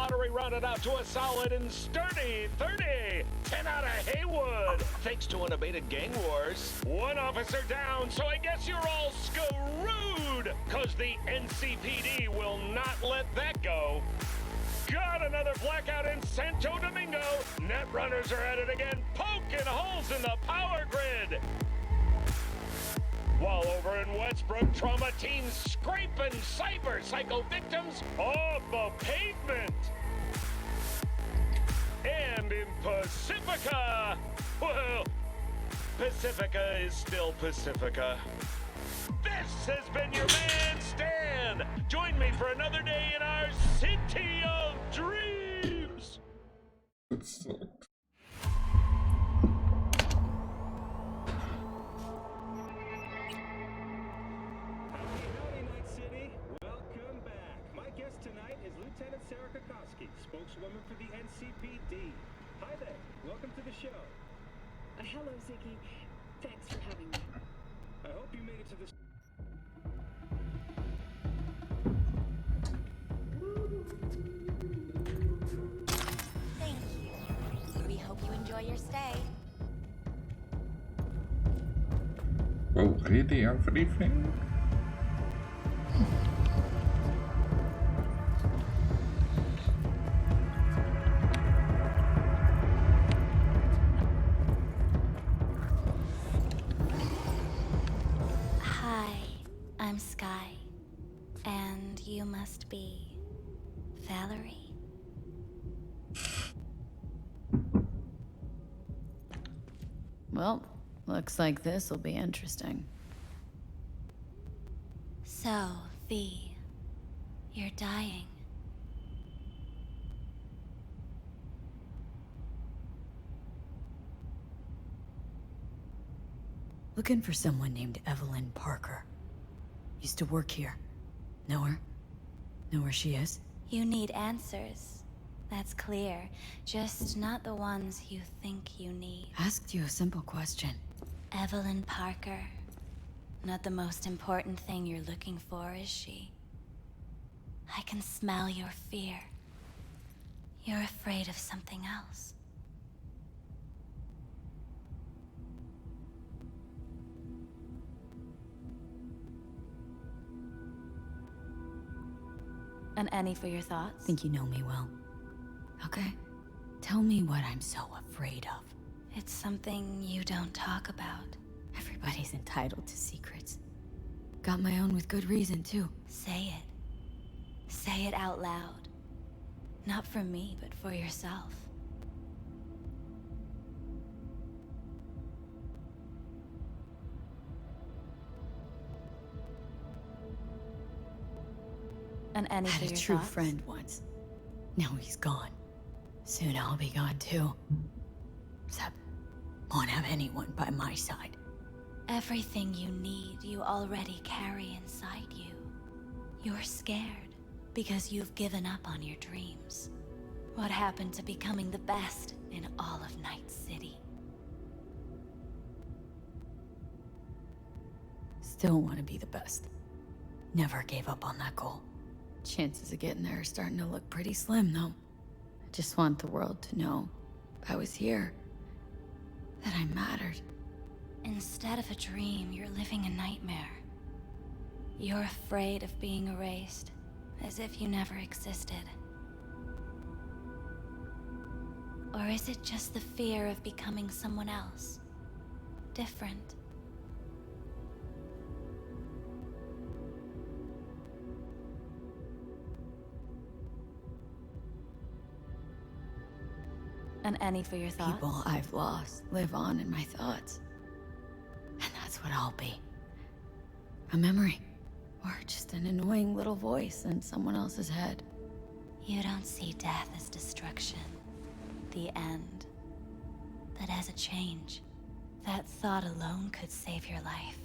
lottery rounded out to a solid and sturdy 30. 10 out of Haywood, thanks to unabated gang wars. One officer down, so I guess you're all screwed, cause the NCPD will not let that go. Got another blackout in Santo Domingo. Netrunners are at it again, poking holes in the power grid. While over in Westbrook, trauma teens scraping cyber psycho victims off the pavement. And in Pacifica, well, Pacifica is still Pacifica. This has been your man, Stan. Join me for another day in our city of dreams. Spokeswoman for the NCPD. Hi there. Welcome to the show. Hello, Ziggy. Thanks for having me. I hope you made it to the... Thank you. We hope you enjoy your stay. Oh, really, everything? I'm Sky, and you must be Valerie. Well, looks like this will be interesting. So, V, you're dying. Looking for someone named Evelyn Parker. Used to work here. Know her? Know where she is? You need answers. That's clear. Just not the ones you think you need. Asked you a simple question. Evelyn Parker. Not the most important thing you're looking for, is she? I can smell your fear. You're afraid of something else. An any for your thoughts? Think you know me well. Okay? Tell me what I'm so afraid of. It's something you don't talk about. Everybody's entitled to secrets. Got my own with good reason, too. Say it. Say it out loud. Not for me, but for yourself. An any for Had your a true thoughts? friend once. Now he's gone. Soon I'll be gone, too. Except, won't have anyone by my side. Everything you need, you already carry inside you. You're scared because you've given up on your dreams. What happened to becoming the best in all of Night City? Still want to be the best. Never gave up on that goal. Chances of getting there are starting to look pretty slim, though. I just want the world to know I was here. That I mattered. Instead of a dream, you're living a nightmare. You're afraid of being erased, as if you never existed. Or is it just the fear of becoming someone else? Different? An any for your thoughts? People I've lost live on in my thoughts. And that's what I'll be. A memory. Or just an annoying little voice in someone else's head. You don't see death as destruction, the end, but as a change. That thought alone could save your life.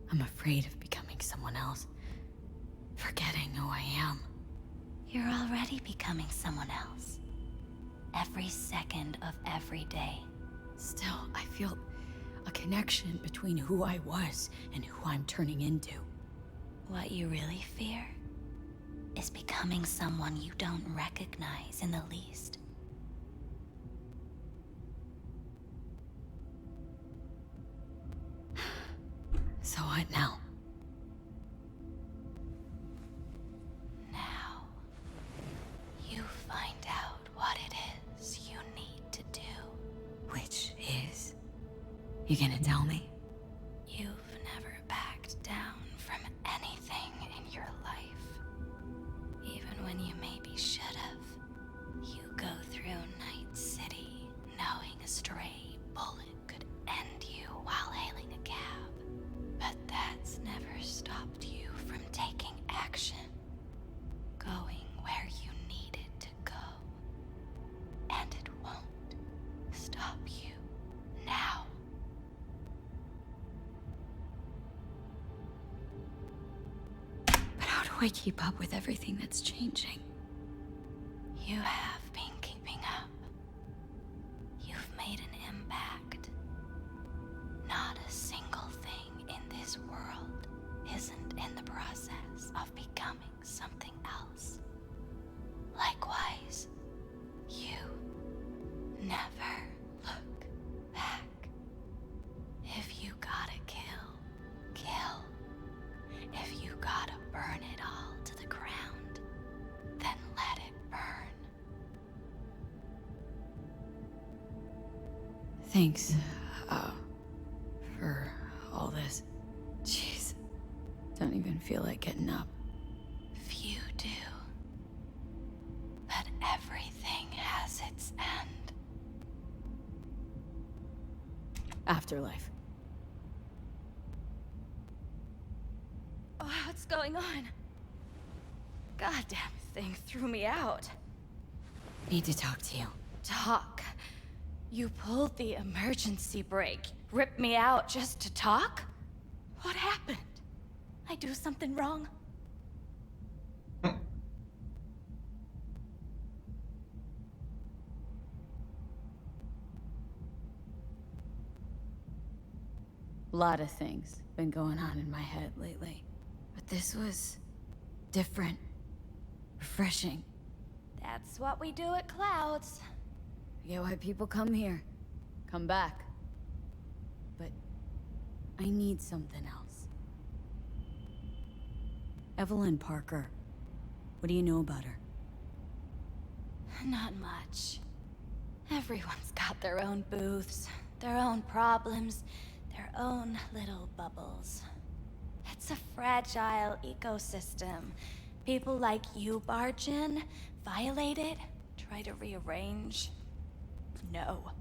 I'm afraid of becoming someone else. Forgetting who I am. You're already becoming someone else. Every second of every day. Still, I feel A connection between who I was and who I'm turning into. What you really fear is becoming someone you don't recognize in the least. So what now? Now, you find out what it is you need to do. Which is? You gonna tell me? You've never backed down from anything in your life. Even when you maybe should have. You go through Night City knowing a stray bullet could end you while hailing a cab. But that's never stopped you from taking action. Going where you needed to go. And it won't stop you now. But how do I keep up with everything that's changing? You have been keeping up. You've made an impact. Not a single thing in this world isn't in the process of becoming something else. Likewise, you never look back. If you gotta kill, kill. If you gotta burn it all to the ground, then let it burn. Thanks, for all this. Jeez. Don't even feel like getting up. Few do. But everything has its end. Afterlife. Oh, what's going on? Goddamn thing threw me out. Need to talk to you. Talk? You pulled the emergency brake, ripped me out just to talk? What happened? I do something wrong? A lot of things been going on in my head lately. But this was different. Refreshing. That's what we do at Clouds. I get why people come here. Come back. But I need something else. Evelyn Parker. What do you know about her? Not much. Everyone's got their own booths, their own problems, their own little bubbles. It's a fragile ecosystem. People like you barge in, violate it, try to rearrange. No.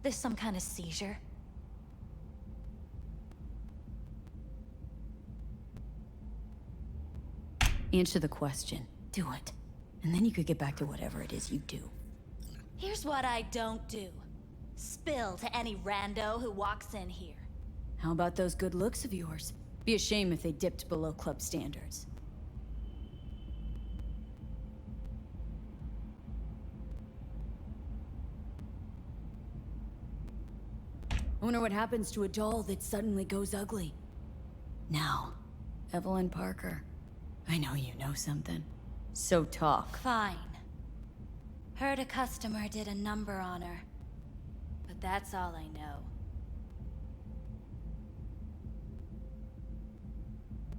This some kind of seizure? Answer the question. Do it. And then you could get back to whatever it is you do. Here's what I don't do. Spill to any rando who walks in here. How about those good looks of yours? Be a shame if they dipped below club standards. I wonder what happens to a doll that suddenly goes ugly. Now, Evelyn Parker, I know you know something. So talk. Fine. Heard a customer did a number on her. But that's all I know.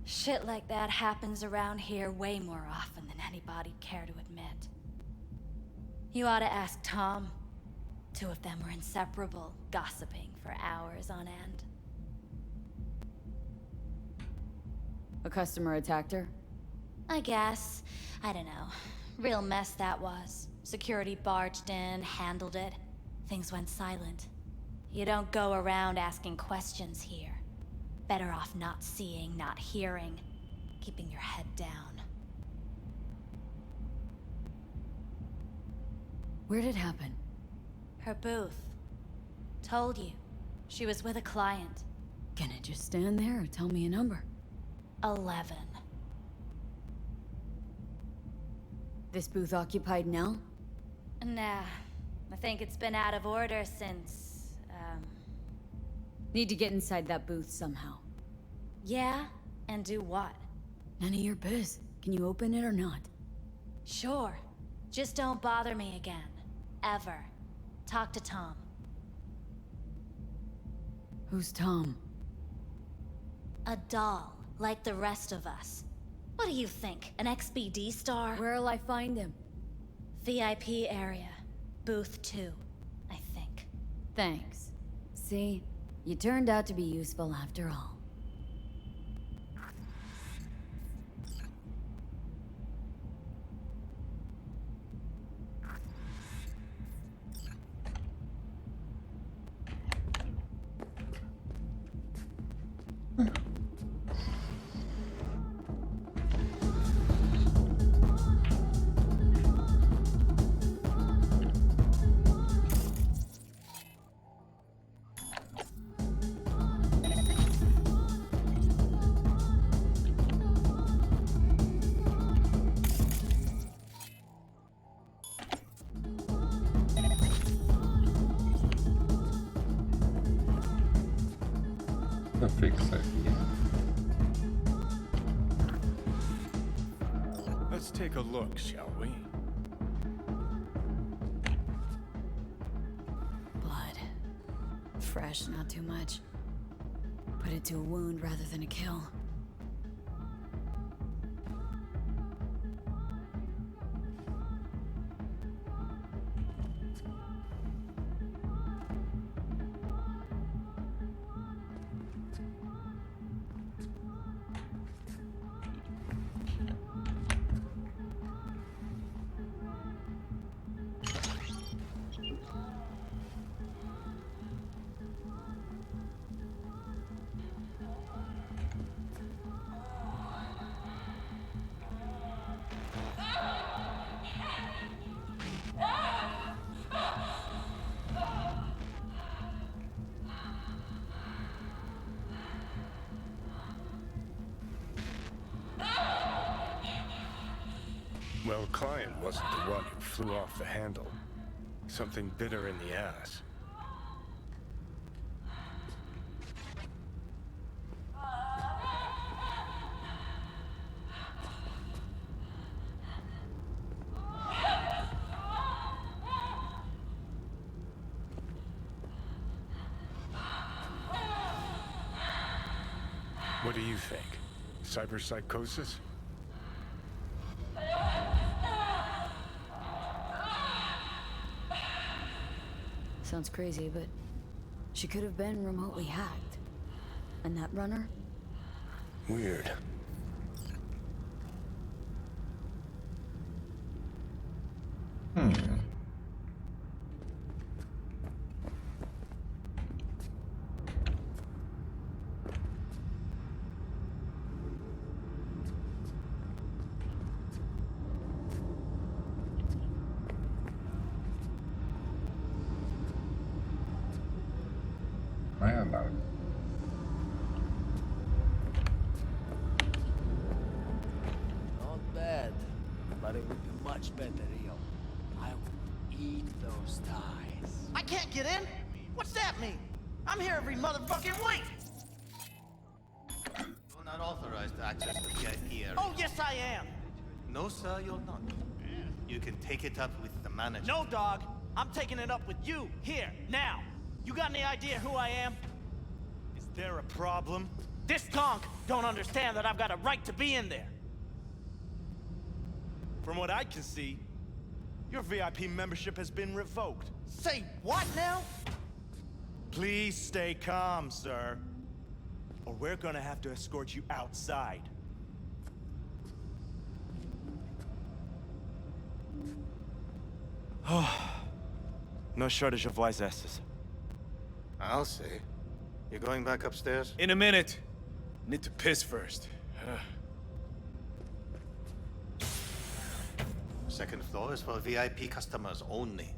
Shit like that happens around here way more often than anybody'd care to admit. You ought to ask Tom. Two of them were inseparable, gossiping for hours on end. A customer attacked her? I guess. I don't know. Real mess that was. Security barged in, handled it. Things went silent. You don't go around asking questions here. Better off not seeing, not hearing. Keeping your head down. Where'd it happen? Her booth. Told you. She was with a client. Can I just stand there or tell me a number? 11. This booth occupied now? Nah, I think it's been out of order since, Need to get inside that booth somehow. Yeah? And do what? None of your biz. Can you open it or not? Sure. Just don't bother me again. Ever. Talk to Tom. Who's Tom? A doll, like the rest of us. What do you think? An XBD star? Where'll I find him? VIP area. Booth 2, I think. Thanks. See? You turned out to be useful after all. The fix idea. Let's take a look, shall we? Blood. Fresh, not too much. Put it to a wound rather than a kill. Well, client wasn't the one who flew off the handle. Something bitter in the ass. What do you think? Cyberpsychosis? Sounds crazy, but she could have been remotely hacked. And that runner? Weird. I am out. Not bad, but it would be much better, Rio. I would eat those ties. I can't get in? What's that mean? I'm here every motherfucking week! You're not authorized to access the VIP area. Oh, yes I am! No, sir, you're not. You can take it up with the manager. No, dog! I'm taking it up with you, here, now! You got any idea who I am? Is there a problem? This conk don't understand that I've got a right to be in there. From what I can see, your VIP membership has been revoked. Say what now? Please stay calm, sir. Or we're gonna have to escort you outside. No shortage of wise asses. I'll say. You're going back upstairs? In a minute. Need to piss first. Second floor is for VIP customers only.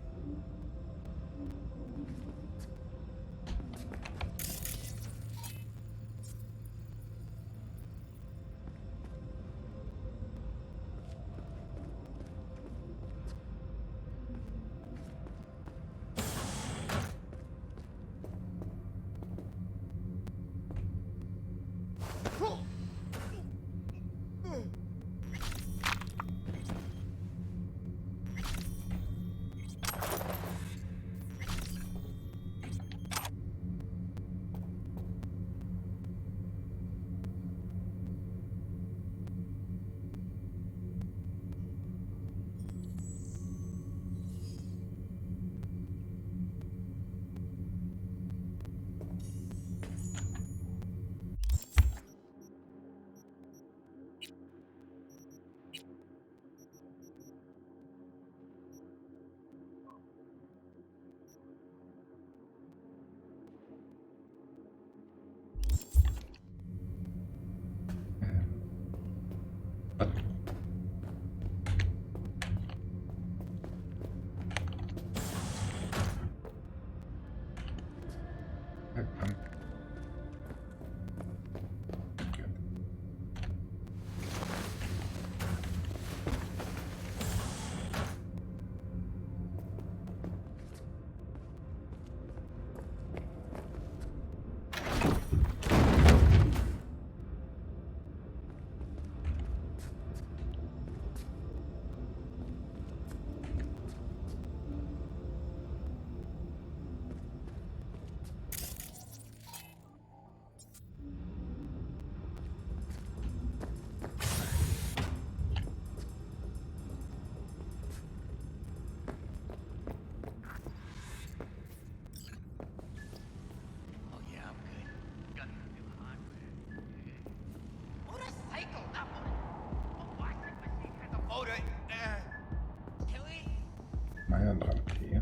Mają bramki.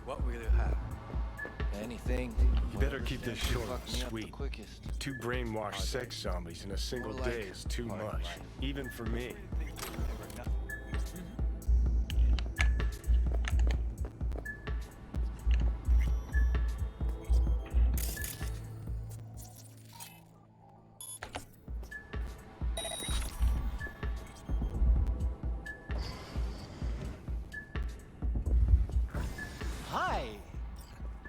What will you have? Anything. You better keep this Whatever short and fuck me up the sweet. quickest. 2 brainwashed sex zombies in a single More like day is too hard much, life. even for me. Hi.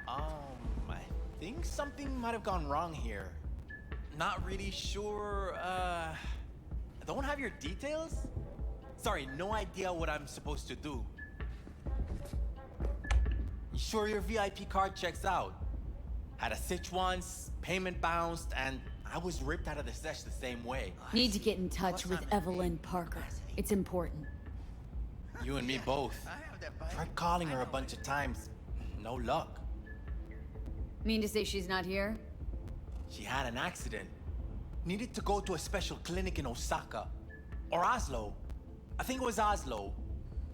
I think something might have gone wrong here. Not really sure, don't have your details? Sorry, no idea what I'm supposed to do. You sure your VIP card checks out? Had a sitch once, payment bounced, and I was ripped out of the sesh the same way. Need to get in touch with Evelyn Parker. It's important. You and me both. Tried calling her a bunch of times. No luck. Mean to say she's not here? She had an accident. Needed to go to a special clinic in Osaka. Or Oslo. I think it was Oslo.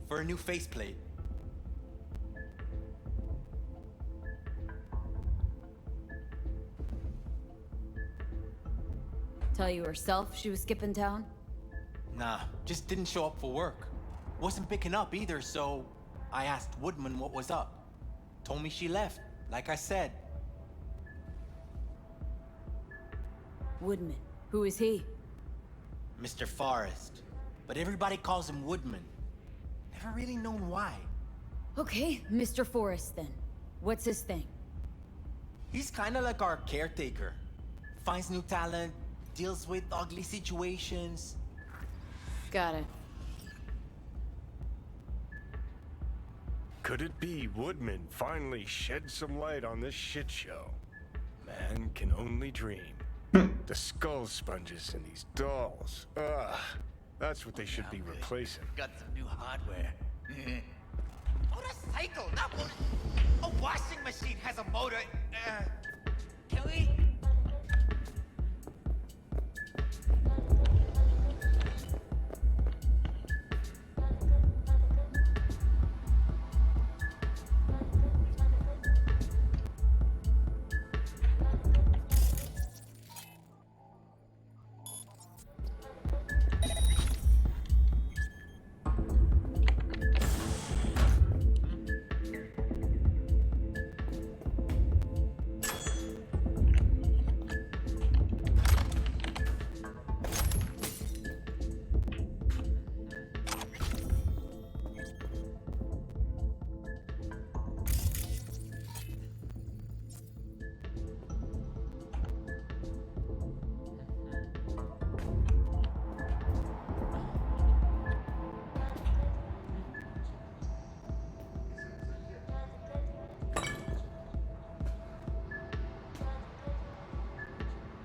For a new faceplate. Tell you herself she was skipping town? Nah, just didn't show up for work. Wasn't picking up either, so I asked Woodman what was up. Told me she left, like I said. Woodman. Who is he? Mr. Forrest. But everybody calls him Woodman. Never really known why. Okay, Mr. Forrest then. What's his thing? He's kinda like our caretaker. Finds new talent, deals with ugly situations. Got it. Could it be Woodman finally shed some light on this shit show? Man can only dream. The skull sponges in these dolls. Ugh. That's what they should be replacing. Got some new hardware. Motorcycle, not motor. A washing machine has a motor. Can we?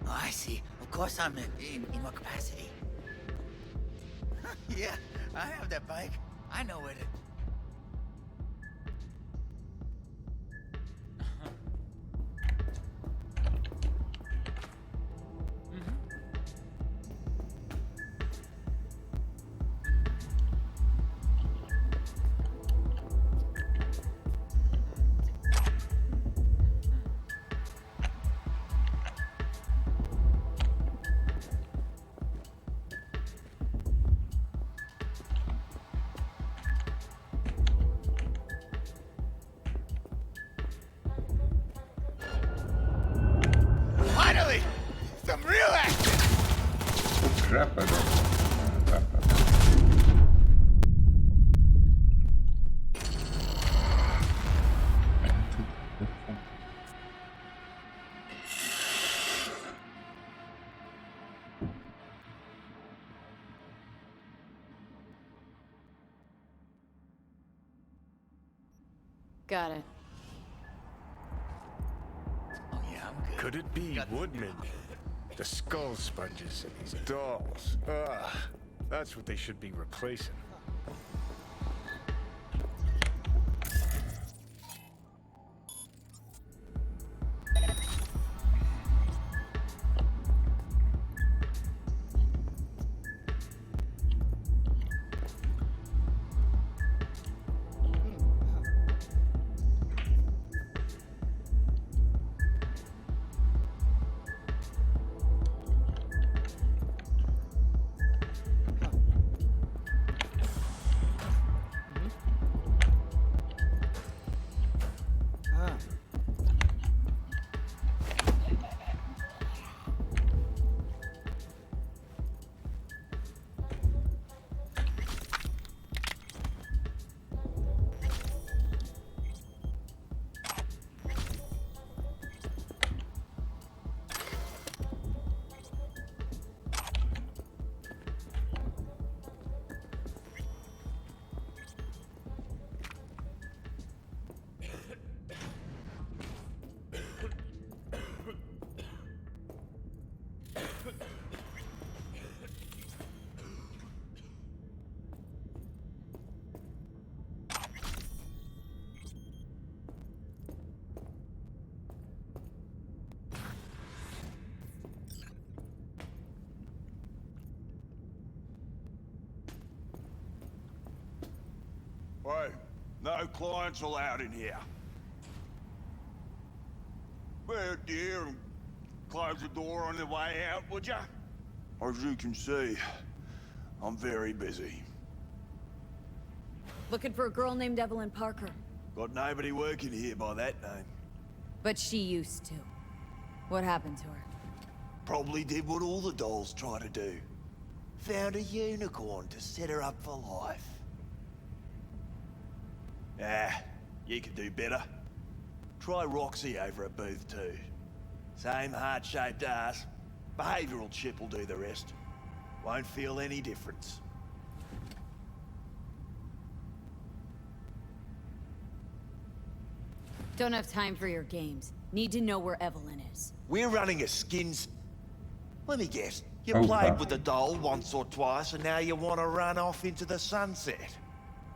Oh, I see. Of course I'm in what capacity? Yeah, I have that bike. I know it. Finally! Some real action! Trapper. Trapper. Got it. Oh yeah, I'm good. Could it be Woodman? The skull sponges in these dolls. Ugh. That's what they should be replacing. No clients allowed in here. Well, dear, close the door on the way out, would ya? As you can see, I'm very busy. Looking for a girl named Evelyn Parker. Got nobody working here by that name. But she used to. What happened to her? Probably did what all the dolls try to do. Found a unicorn to set her up for life. Ah, you could do better. Try Roxy over at Booth 2. Same heart-shaped ass. Behavioral chip will do the rest. Won't feel any difference. Don't have time for your games. Need to know where Evelyn is. We're running a skins... Let me guess. You Oh, played fuck. with the doll once or twice and now you want to run off into the sunset.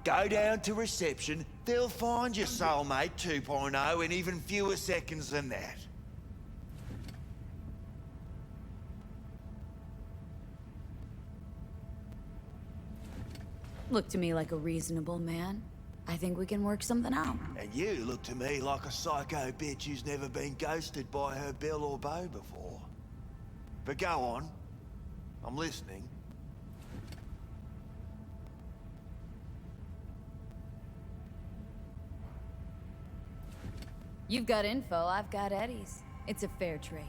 Go down to reception, they'll find your soulmate 2.0 in even fewer seconds than that. Look to me like a reasonable man. I think we can work something out. And you look to me like a psycho bitch who's never been ghosted by her belle or beau before. But go on. I'm listening. You've got info, I've got Eddie's. It's a fair trade.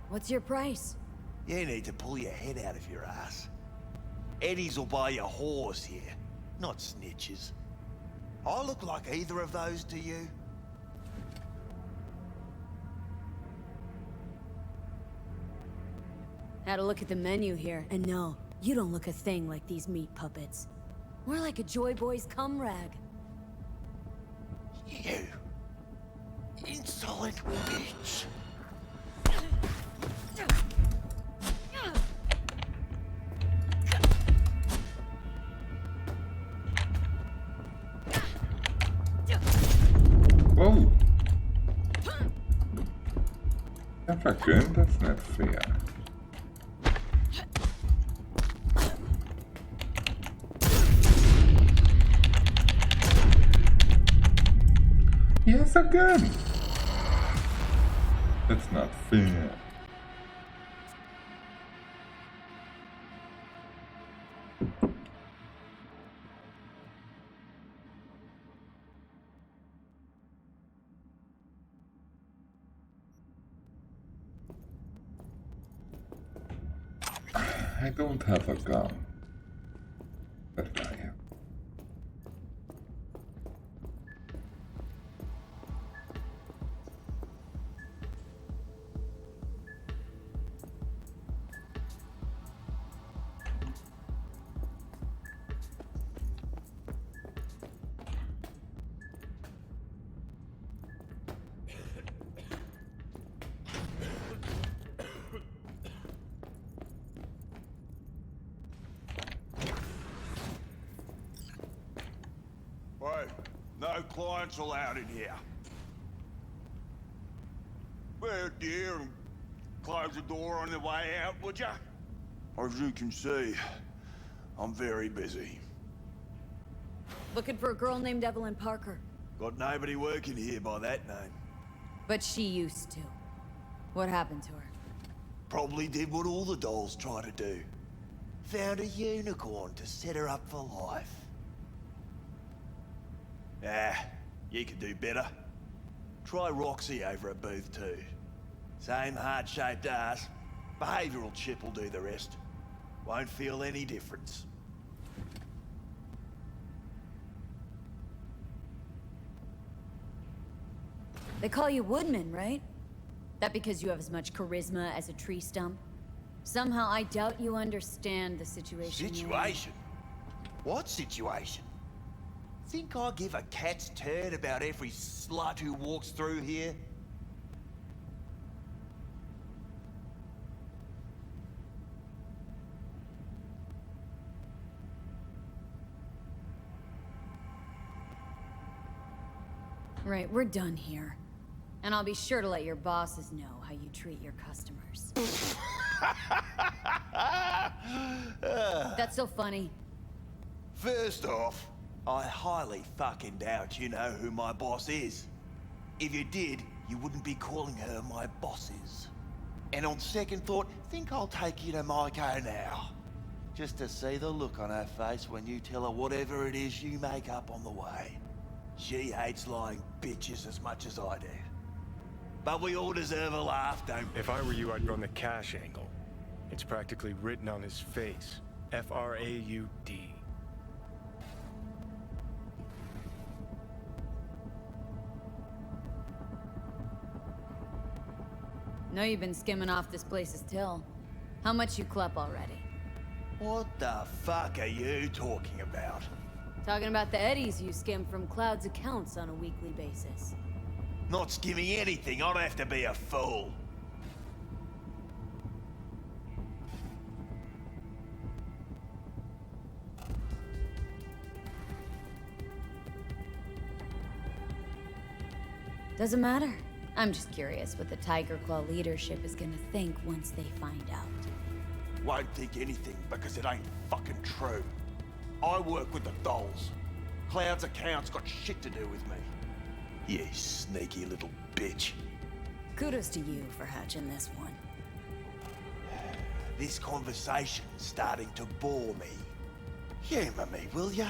What's your price? You need to pull your head out of your ass. Eddie's will buy you whores here, not snitches. I look like either of those to you? Had a look at the menu here, and no, you don't look a thing like these meat puppets. More like a Joy Boy's cum rag. You insolent bitch. Wow. Jag försöker inte snett fel. Yes, so good. That's not fair. I don't have a gun. But I have. Wait, no clients allowed in here. Well, dear, close the door on the way out, would ya? As you can see, I'm very busy. Looking for a girl named Evelyn Parker. Got nobody working here by that name. But she used to. What happened to her? Probably did what all the dolls try to do. Found a unicorn to set her up for life. Ah, you could do better. Try Roxy over at Booth 2. Same heart-shaped ass. Behavioral chip will do the rest. Won't feel any difference. They call you Woodman, right? That because you have as much charisma as a tree stump? Somehow I doubt you understand the situation. Situation? What situation? Think I give a cat's turd about every slut who walks through here? Right, we're done here. And I'll be sure to let your bosses know how you treat your customers. That's so funny. First off, I highly fucking doubt you know who my boss is. If you did, you wouldn't be calling her my bosses. And on second thought, think I'll take you to Maiko now. Just to see the look on her face when you tell her whatever it is you make up on the way. She hates lying bitches as much as I do. But we all deserve a laugh, don't we? If I were you, I'd run the cash angle. It's practically written on his face. F-R-A-U-D. Know you've been skimming off this place's till. How much you clep already? What the fuck are you talking about? Talking about the eddies you skim from Cloud's accounts on a weekly basis. Not skimming anything, I'd have to be a fool. Doesn't matter. I'm just curious what the Tiger Claw leadership is gonna think once they find out. Won't think anything because it ain't fucking true. I work with the dolls. Cloud's account's got shit to do with me. You sneaky little bitch. Kudos to you for hatching this one. This conversation's starting to bore me. Humour me, will ya?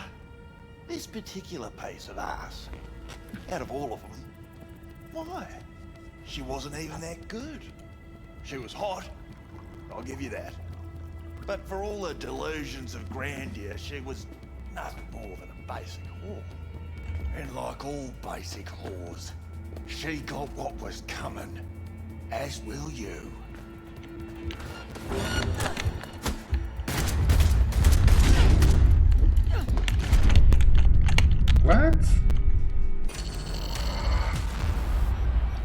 This particular piece of ass, out of all of them, why? She wasn't even that good. She was hot, I'll give you that. But for all her delusions of grandeur, she was nothing more than a basic whore. And like all basic whores, she got what was coming, as will you. What?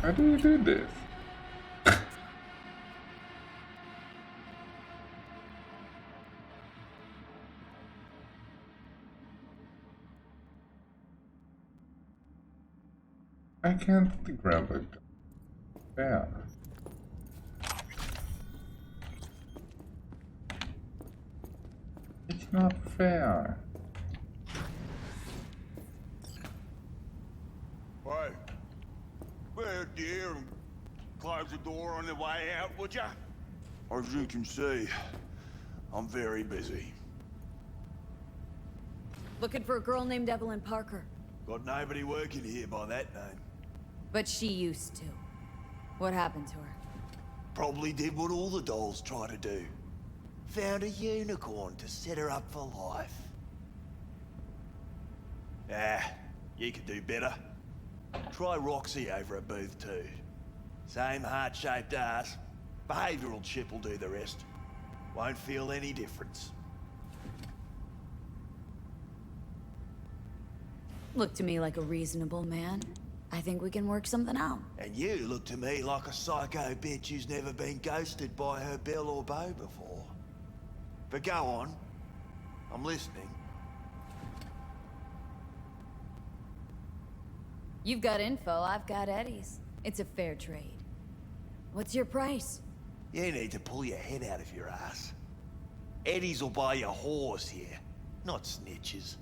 How do you do this? I can't grab it. Yeah. It's not fair. Hey, well, dear, and close the door on the way out, would ya? As you can see, I'm very busy. Looking for a girl named Evelyn Parker. Got nobody working here by that name. But she used to. What happened to her? Probably did what all the dolls try to do. Found a unicorn to set her up for life. Ah, you could do better. Try Roxy over at booth 2. Same heart-shaped ass. Behavioral chip will do the rest. Won't feel any difference. Looked to me like a reasonable man. I think we can work something out. And you look to me like a psycho bitch who's never been ghosted by her belle or beau before. But go on. I'm listening. You've got info, I've got eddies. It's a fair trade. What's your price? You need to pull your head out of your ass. Eddies will buy you a horse here, not snitches.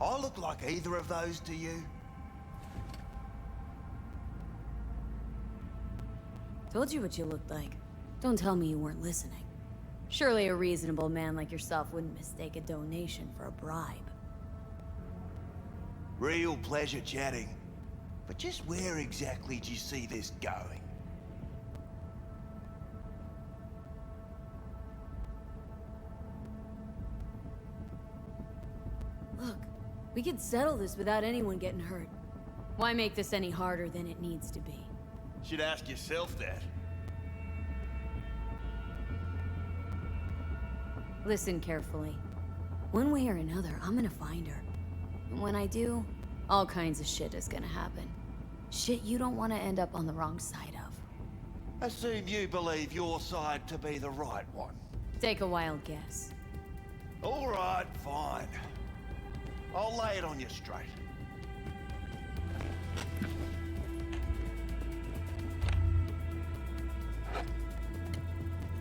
I look like either of those to you? Told you what you looked like. Don't tell me you weren't listening. Surely a reasonable man like yourself wouldn't mistake a donation for a bribe. Real pleasure chatting. But just where exactly do you see this going? Look, we could settle this without anyone getting hurt. Why make this any harder than it needs to be? Should ask yourself that. Listen carefully. One way or another, I'm gonna find her. And when I do, all kinds of shit is gonna happen. Shit you don't want to end up on the wrong side of. Assume you believe your side to be the right one. Take a wild guess. All right, fine. I'll lay it on you straight.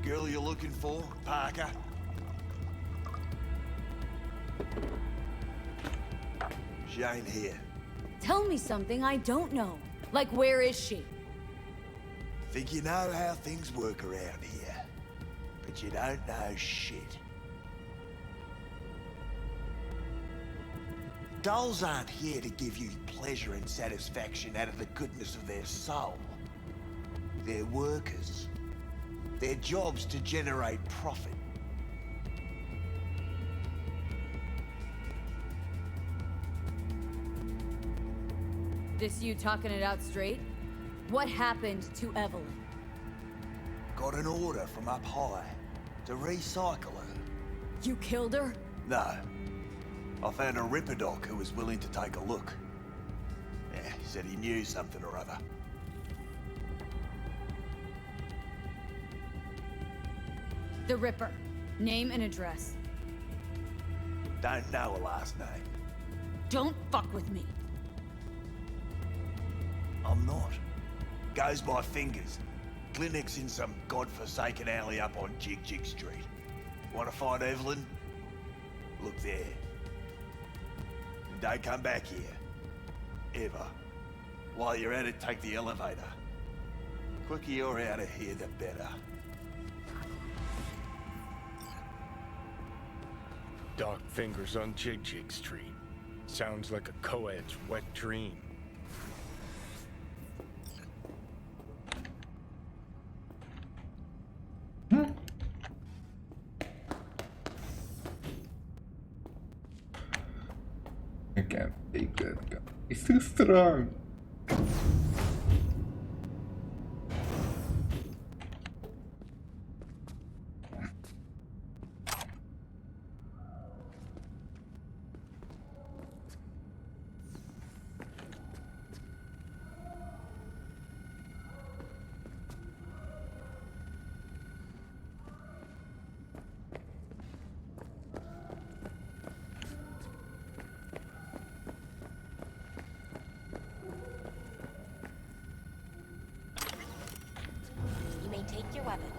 Girl you're looking for, Parker? She ain't here. Tell me something I don't know. Like, where is she? Think you know how things work around here. But you don't know shit. Dolls aren't here to give you pleasure and satisfaction out of the goodness of their soul. They're workers. Their job's to generate profit. This you talking it out straight? What happened to Evelyn? Got an order from up high to recycle her. You killed her? No. I found a Ripperdoc who was willing to take a look. Yeah, he said he knew something or other. The Ripper. Name and address. Don't know her last name. Don't fuck with me. I'm not. Goes by fingers. Clinic's in some godforsaken alley up on Jig Jig Street. Want to find Evelyn? Look there. And don't come back here. Ever. While you're at it, take the elevator. Quicker you're out of here, the better. Dark fingers on Jig Jig Street. Sounds like a co-ed's wet dream. Igen, igen. Isztrán! You may take your weapons.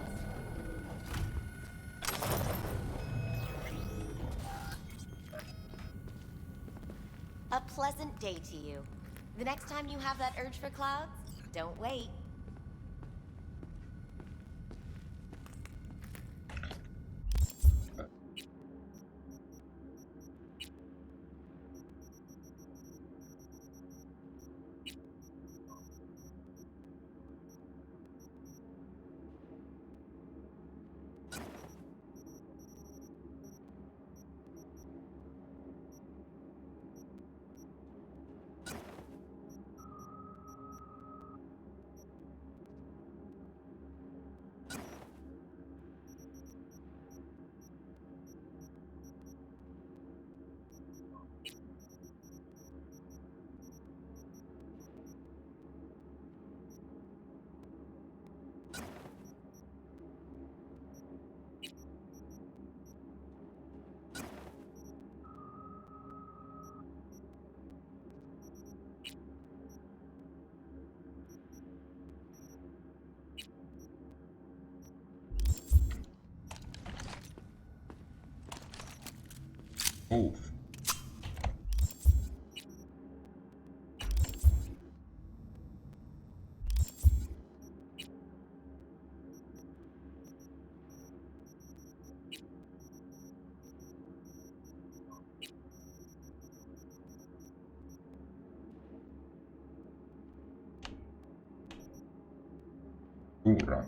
A pleasant day to you. The next time you have that urge for clouds, don't wait. Oof. Ura.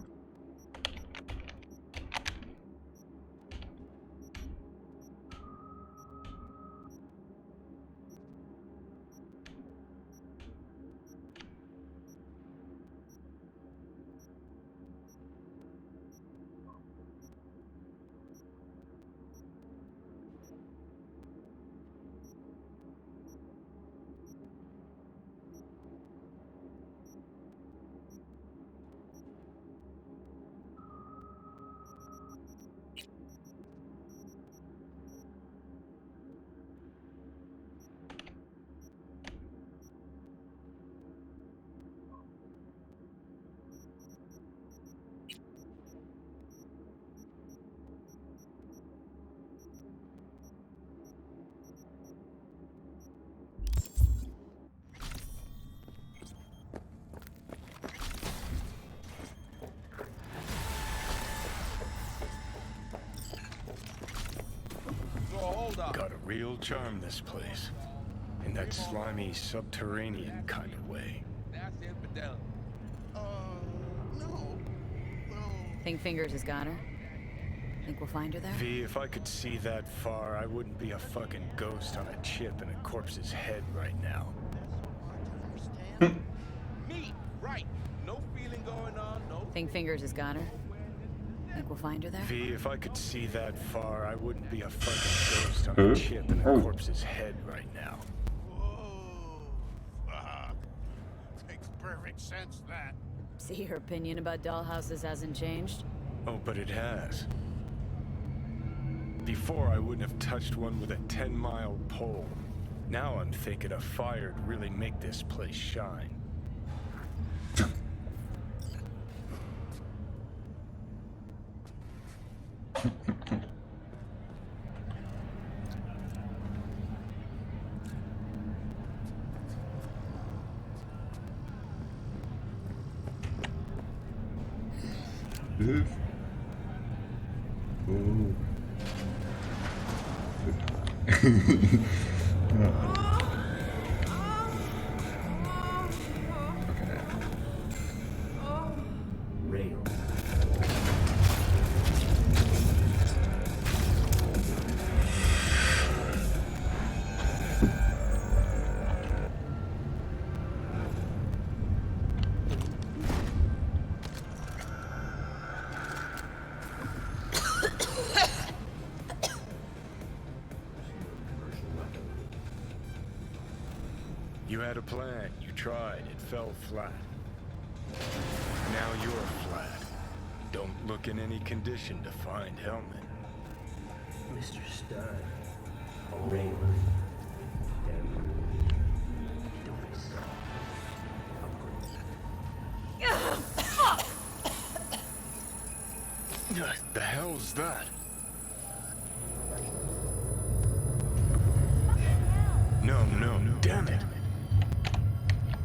Got a real charm, this place. In that slimy, subterranean kind of way. Think Fingers has got her? Think we'll find her there? V, if I could see that far, I wouldn't be a fucking ghost on a chip in a corpse's head right now. Me, right. No feeling going on, no. Think Fingers has got her? Think we'll find her there? V, if I could see that far, I wouldn't be a fucking ghost on a chip in a corpse's head right now. Whoa. Makes perfect sense, that. See, your opinion about dollhouses hasn't changed? Oh, but it has. Before, I wouldn't have touched one with a 10-mile pole. Now I'm thinking a fire'd really make this place shine. You had a plan, you tried, it fell flat. Now you're flat. Don't look in any condition to find Hellman. Mr. Stud, Raylan, The hell's that? No, damn it.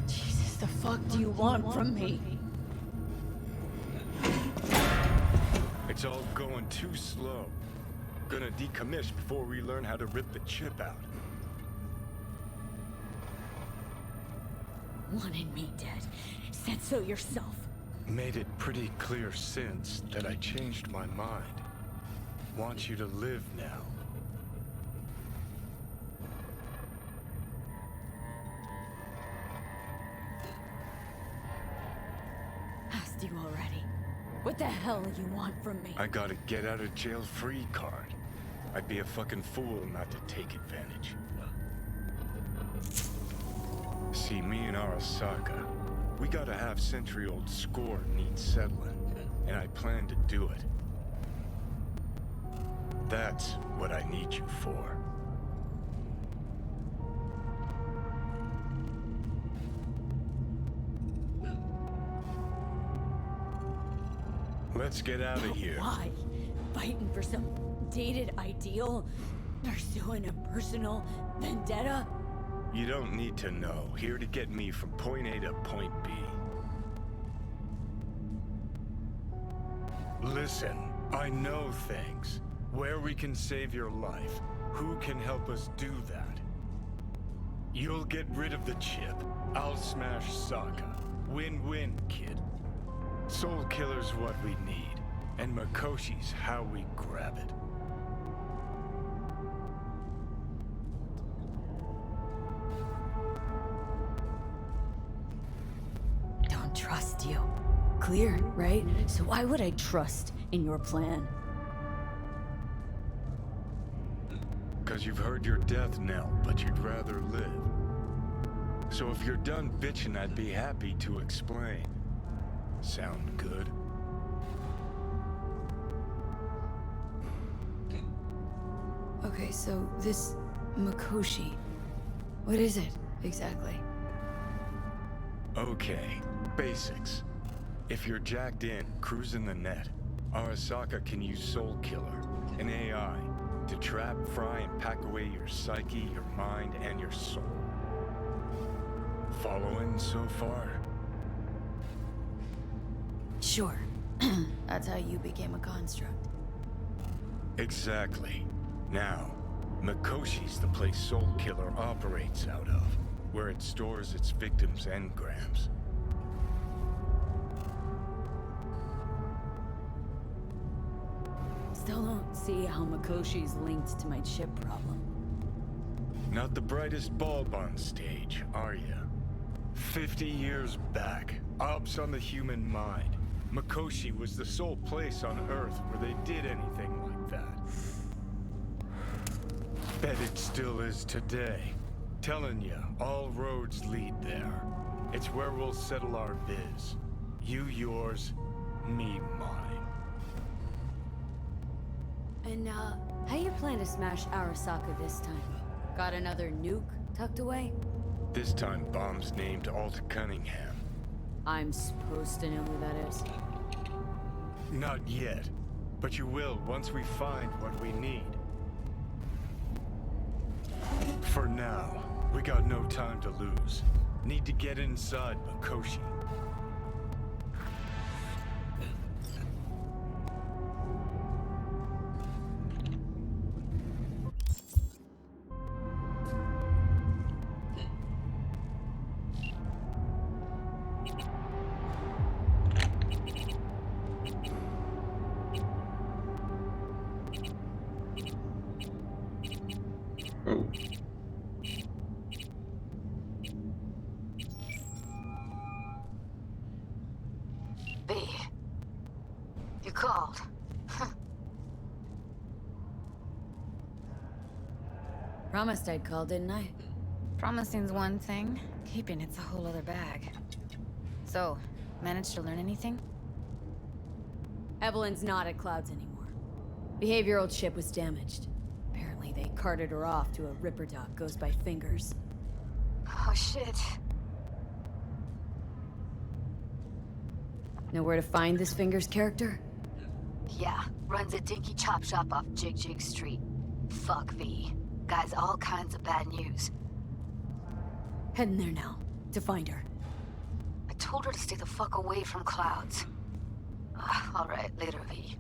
Jesus, the fuck do you want from me? It's all going too slow. Gonna decommiss before we learn how to rip the chip out. Wanted me dead. Said so yourself. Made it pretty clear since that I changed my mind. Want you to live now. Asked you already. What the hell do you want from me? I got a get out of jail free card. I'd be a fucking fool not to take advantage. See, me and Arasaka, we got a half-century-old score needs settling, and I plan to do it. That's what I need you for. Let's get out of here. Why? Fighting for some dated ideal? Pursuing a personal vendetta? You don't need to know. Here to get me from point A to point B. Listen, I know things. Where we can save your life. Who can help us do that? You'll get rid of the chip. I'll smash Sokka. Win-win, kid. Soul Killer's what we need. And Makoshi's how we grab it. Don't trust you. Clear, right? So why would I trust in your plan? Because you've heard your death knell, but you'd rather live. So if you're done bitching, I'd be happy to explain. Sound good? Okay, so this Makoshi, what is it exactly? Okay, basics. If you're jacked in, cruising the net, Arasaka can use Soul Killer, an AI, to trap, fry, and pack away your psyche, your mind, and your soul. Following so far? Sure. That's how you became a construct. Exactly. Now, Mikoshi's the place Soul Killer operates out of, where it stores its victims' engrams. Still don't see how Mikoshi's linked to my chip problem. Not the brightest bulb on stage, are you? 50 years back, obs on the human mind. Mikoshi was the sole place on Earth where they did anything like that. Bet it still is today. Telling you, all roads lead there. It's where we'll settle our biz. You yours, me mine. And, how you plan to smash Arasaka this time? Got another nuke tucked away? This time, bomb's named Alt Cunningham. I'm supposed to know who that is. Not yet, but you will once we find what we need. For now, we got no time to lose. Need to get inside Mikoshi. Oh. B. You called. Promised I'd call, didn't I? Promising's one thing, keeping it's a whole other bag. So, managed to learn anything? Evelyn's not at Clouds anymore. Behavioral chip was damaged. Apparently they carted her off to a Ripper doc goes by Fingers. Oh shit. Know where to find this Fingers character? Yeah, runs a dinky chop shop off Jig Jig Street. Fuck V. Guy's all kinds of bad news. Heading there now, to find her. I told her to stay the fuck away from Clouds. Alright, later, V.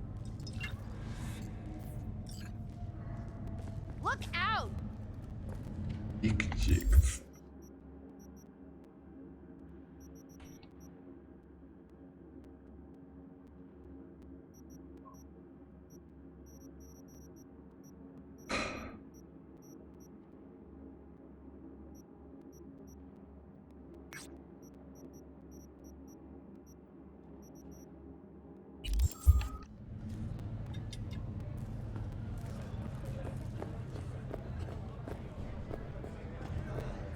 Look out! Jigs.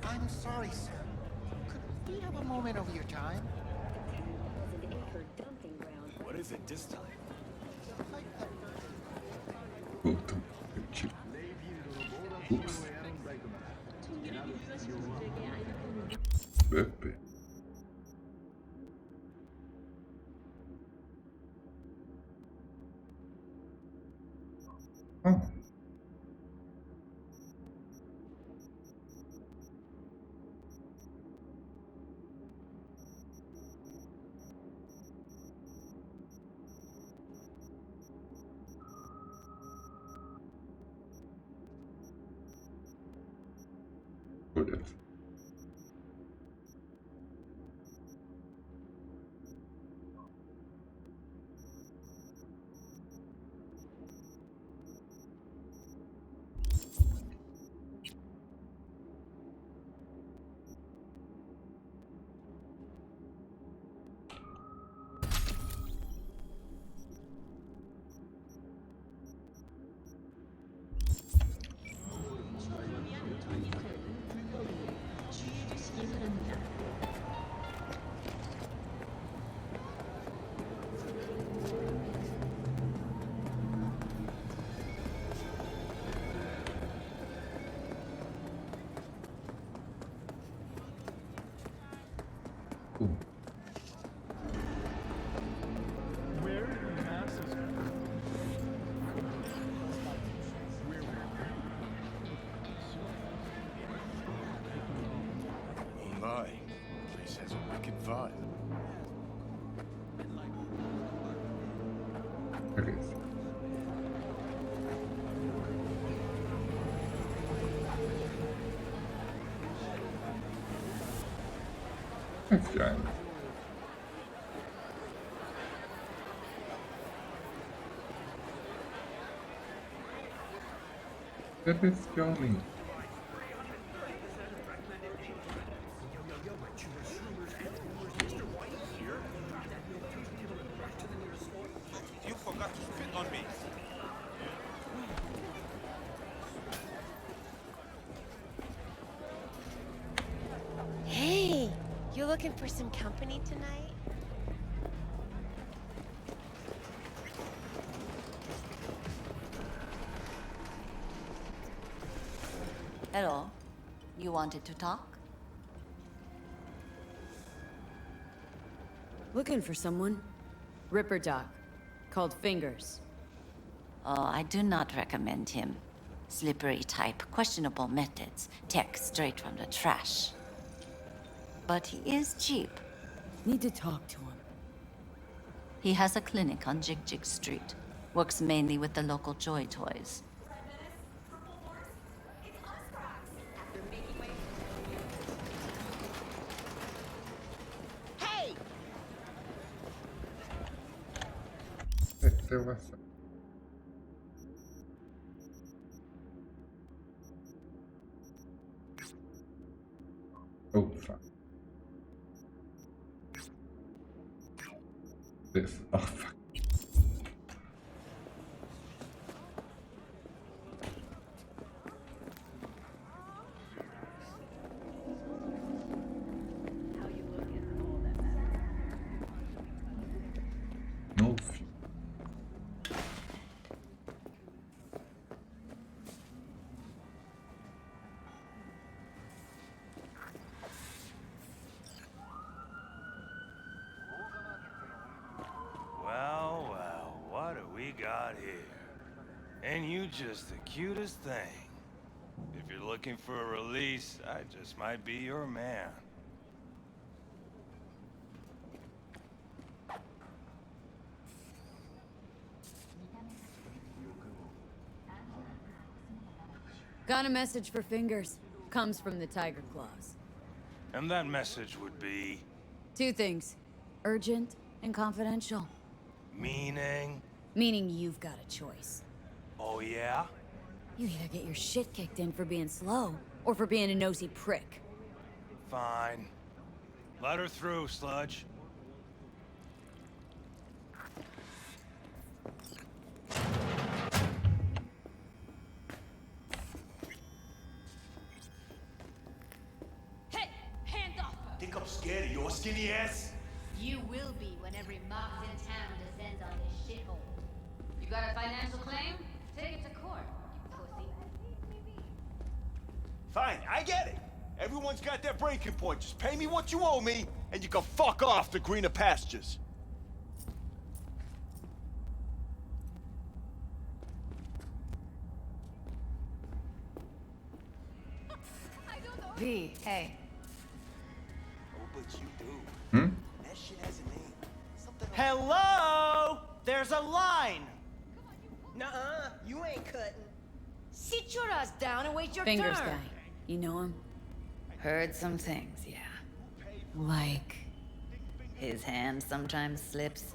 I'm sorry, sir. Could we have a moment of your time? What is it this time? Puta que Ups. Pepe. Oh. Good. Oh my, place has a wicked vibe. Okay. Weiß ja eigentlich. Wer bist Johnny? You forgot to spit on me. Hey, you looking for some company tonight? Hello. You wanted to talk? Looking for someone. Ripper Doc. Called Fingers. Oh, I do not recommend him. Slippery type, questionable methods, tech straight from the trash. But he is cheap. Need to talk to him. He has a clinic on Jig Jig Street. Works mainly with the local Joy Toys. Hey! There was. Oh fuck. This. Oh fuck. No. Well, well, what do we got here? And you just the cutest thing. If you're looking for a release, I just might be your man. Got a message for Fingers. Comes from the Tiger Claws. And that message would be... Two things. Urgent and confidential. Meaning? Meaning you've got a choice. Oh yeah? You either get your shit kicked in for being slow, or for being a nosy prick. Fine. Let her through, Sludge. Hey, hands off! Think I'm scared of your skinny ass? You will be when every mob in town descends on this shithole. You got a financial claim? Take it to court, you pussy. Fine, I get it. Everyone's got their breaking point. Just pay me what you owe me, and you can fuck off to greener pastures. V, hey. Oh, but you do. Hmm? That shit has a name. Something like... Hello? There's a line. Nuh-uh, you ain't cutting. Sit your ass down and wait your Fingers turn. guy. You know him? Heard some things, yeah. Like... His hand sometimes slips.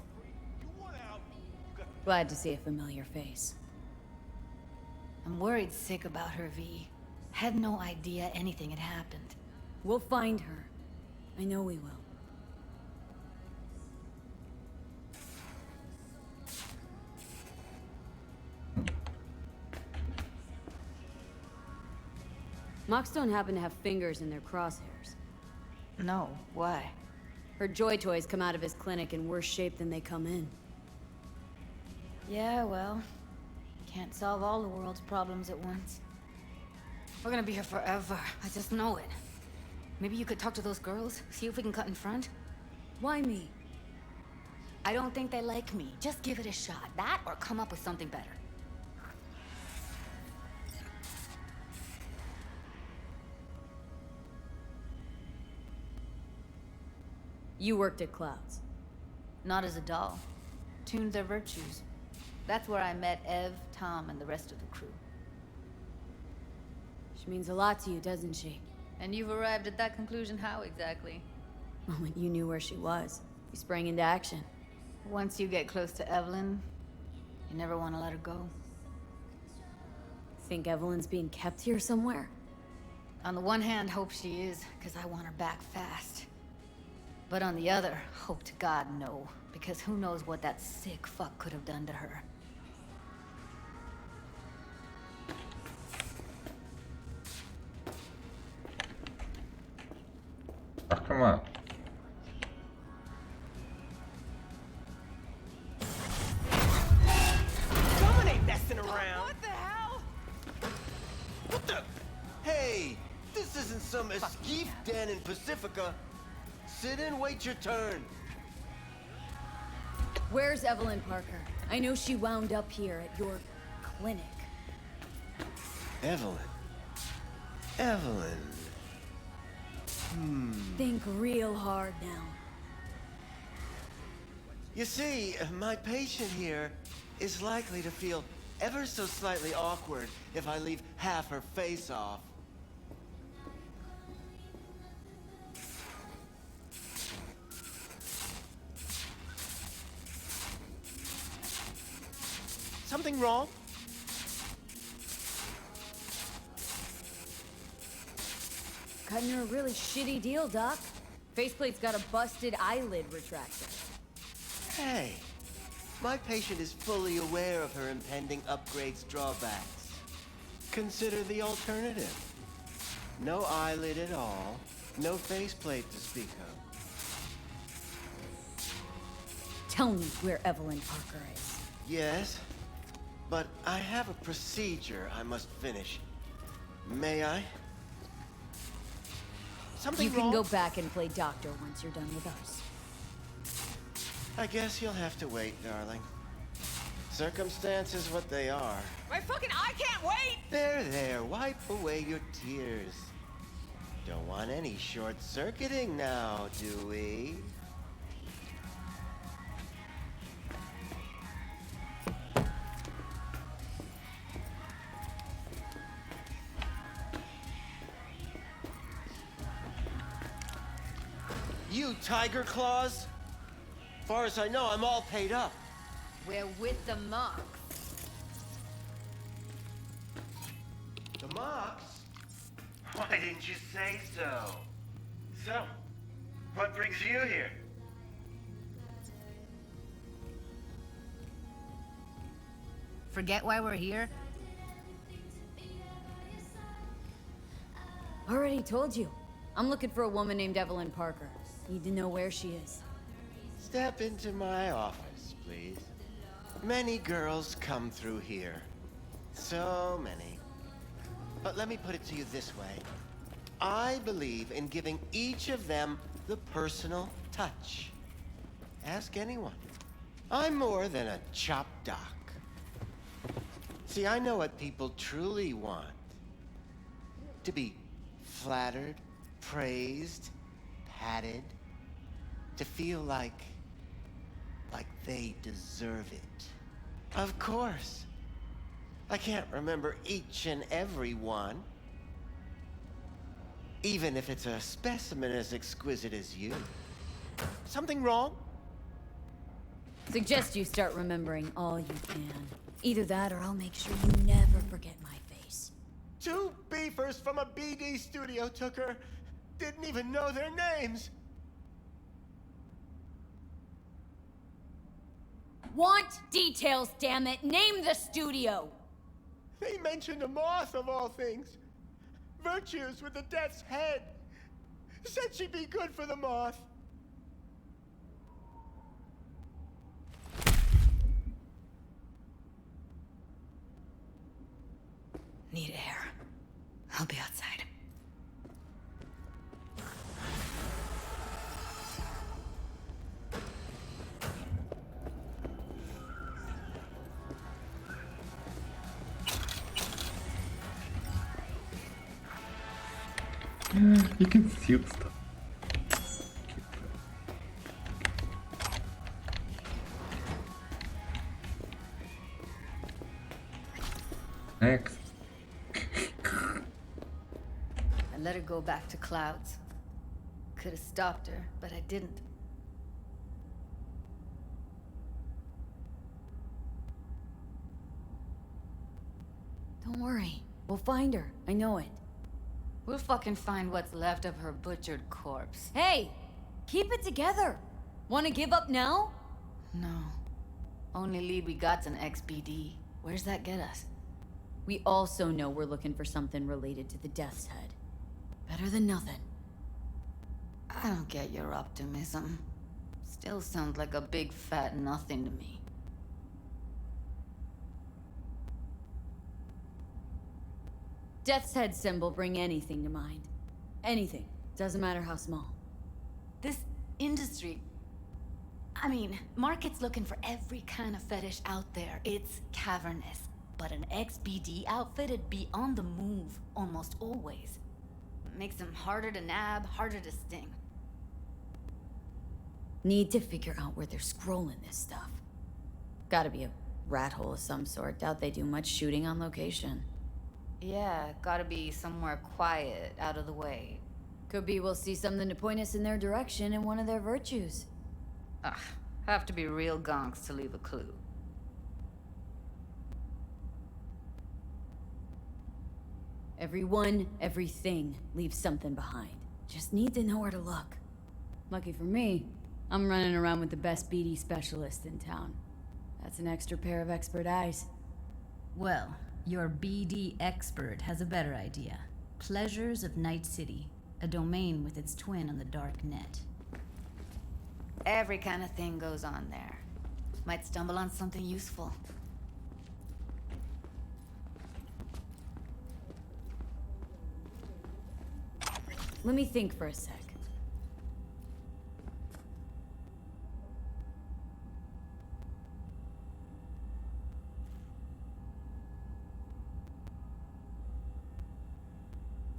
Glad to see a familiar face. I'm worried sick about her, V. Had no idea anything had happened. We'll find her. I know we will. Mox don't happen to have fingers in their crosshairs. No, why? Her Joy Toys come out of his clinic in worse shape than they come in. Yeah, well, can't solve all the world's problems at once. We're gonna be here forever. I just know it. Maybe you could talk to those girls, see if we can cut in front? Why me? I don't think they like me. Just give it a shot. That or come up with something better. You worked at Clouds. Not as a doll. Tuned their virtues. That's where I met Ev, Tom, and the rest of the crew. She means a lot to you, doesn't she? And you've arrived at that conclusion how exactly? moment you knew where she was, you sprang into action. Once you get close to Evelyn, you never want to let her go. Think Evelyn's being kept here somewhere? On the one hand, hope she is, because I want her back fast. But on the other, hope to God no, because who knows what that sick fuck could have done to her. Oh, come on. Someone ain't messing around. What the hell? What the? Hey, this isn't some escape den in Pacifica. Sit and wait your turn. Where's Evelyn Parker? I know she wound up here at your clinic. Evelyn. Evelyn. Think real hard now. You see, my patient here is likely to feel ever so slightly awkward if I leave half her face off. Something wrong? Cutting her a really shitty deal, Doc. Faceplate's got a busted eyelid retractor. Hey, my patient is fully aware of her impending upgrade's drawbacks. Consider the alternative. No eyelid at all, no faceplate to speak of. Tell me where Evelyn Parker is. Yes, but I have a procedure I must finish. May I? Something You can wrong? go back and play doctor once you're done with us. I guess you'll have to wait, darling. Circumstances what they are. My fucking eye can't wait! There, wipe away your tears. Don't want any short-circuiting now, do we? You tiger claws? Far as I know, I'm all paid up. We're with the Mox. The Mox? Why didn't you say so? So, what brings you here? Forget why we're here? Already told you. I'm looking for a woman named Evelyn Parker. Need to know where she is. Step into my office, please. Many girls come through here. So many. But let me put it to you this way. I believe in giving each of them the personal touch. Ask anyone. I'm more than a chop doc. See, I know what people truly want. To be flattered, praised, patted. To feel like they deserve it. Of course. I can't remember each and every one. Even if it's a specimen as exquisite as you. Something wrong? Suggest you start remembering all you can. Either that or I'll make sure you never forget my face. 2 beefers from a BD studio took her. Didn't even know their names. Want details, damn it! Name the studio! They mentioned a moth of all things. Virtues with the death's head. Said she'd be good for the moth. Need air. I'll be outside. You can steal stuff. Next. I let her go back to Clouds. Could have stopped her, but I didn't. Don't worry. We'll find her. I know it. We'll fucking find what's left of her butchered corpse. Hey! Keep it together! Wanna give up now? No. Only lead we got's an XBD. Where's that get us? We also know we're looking for something related to the Death's Head. Better than nothing. I don't get your optimism. Still sounds like a big fat nothing to me. Death's Head symbol bring anything to mind. Anything. Doesn't matter how small. This industry... I mean, market's looking for every kind of fetish out there. It's cavernous. But an XBD outfit'd be on the move, almost always. Makes them harder to nab, harder to sting. Need to figure out where they're scrolling this stuff. Gotta be a rat hole of some sort. Doubt they do much shooting on location. Yeah, gotta be somewhere quiet, out of the way. Could be we'll see something to point us in their direction in one of their virtues. Ugh, have to be real gonks to leave a clue. Everyone, everything leaves something behind. Just need to know where to look. Lucky for me, I'm running around with the best BD specialist in town. That's an extra pair of expert eyes. Well, your BD expert has a better idea. Pleasures of Night City, a domain with its twin on the dark net. Every kind of thing goes on there. Might stumble on something useful. Let me think for a sec.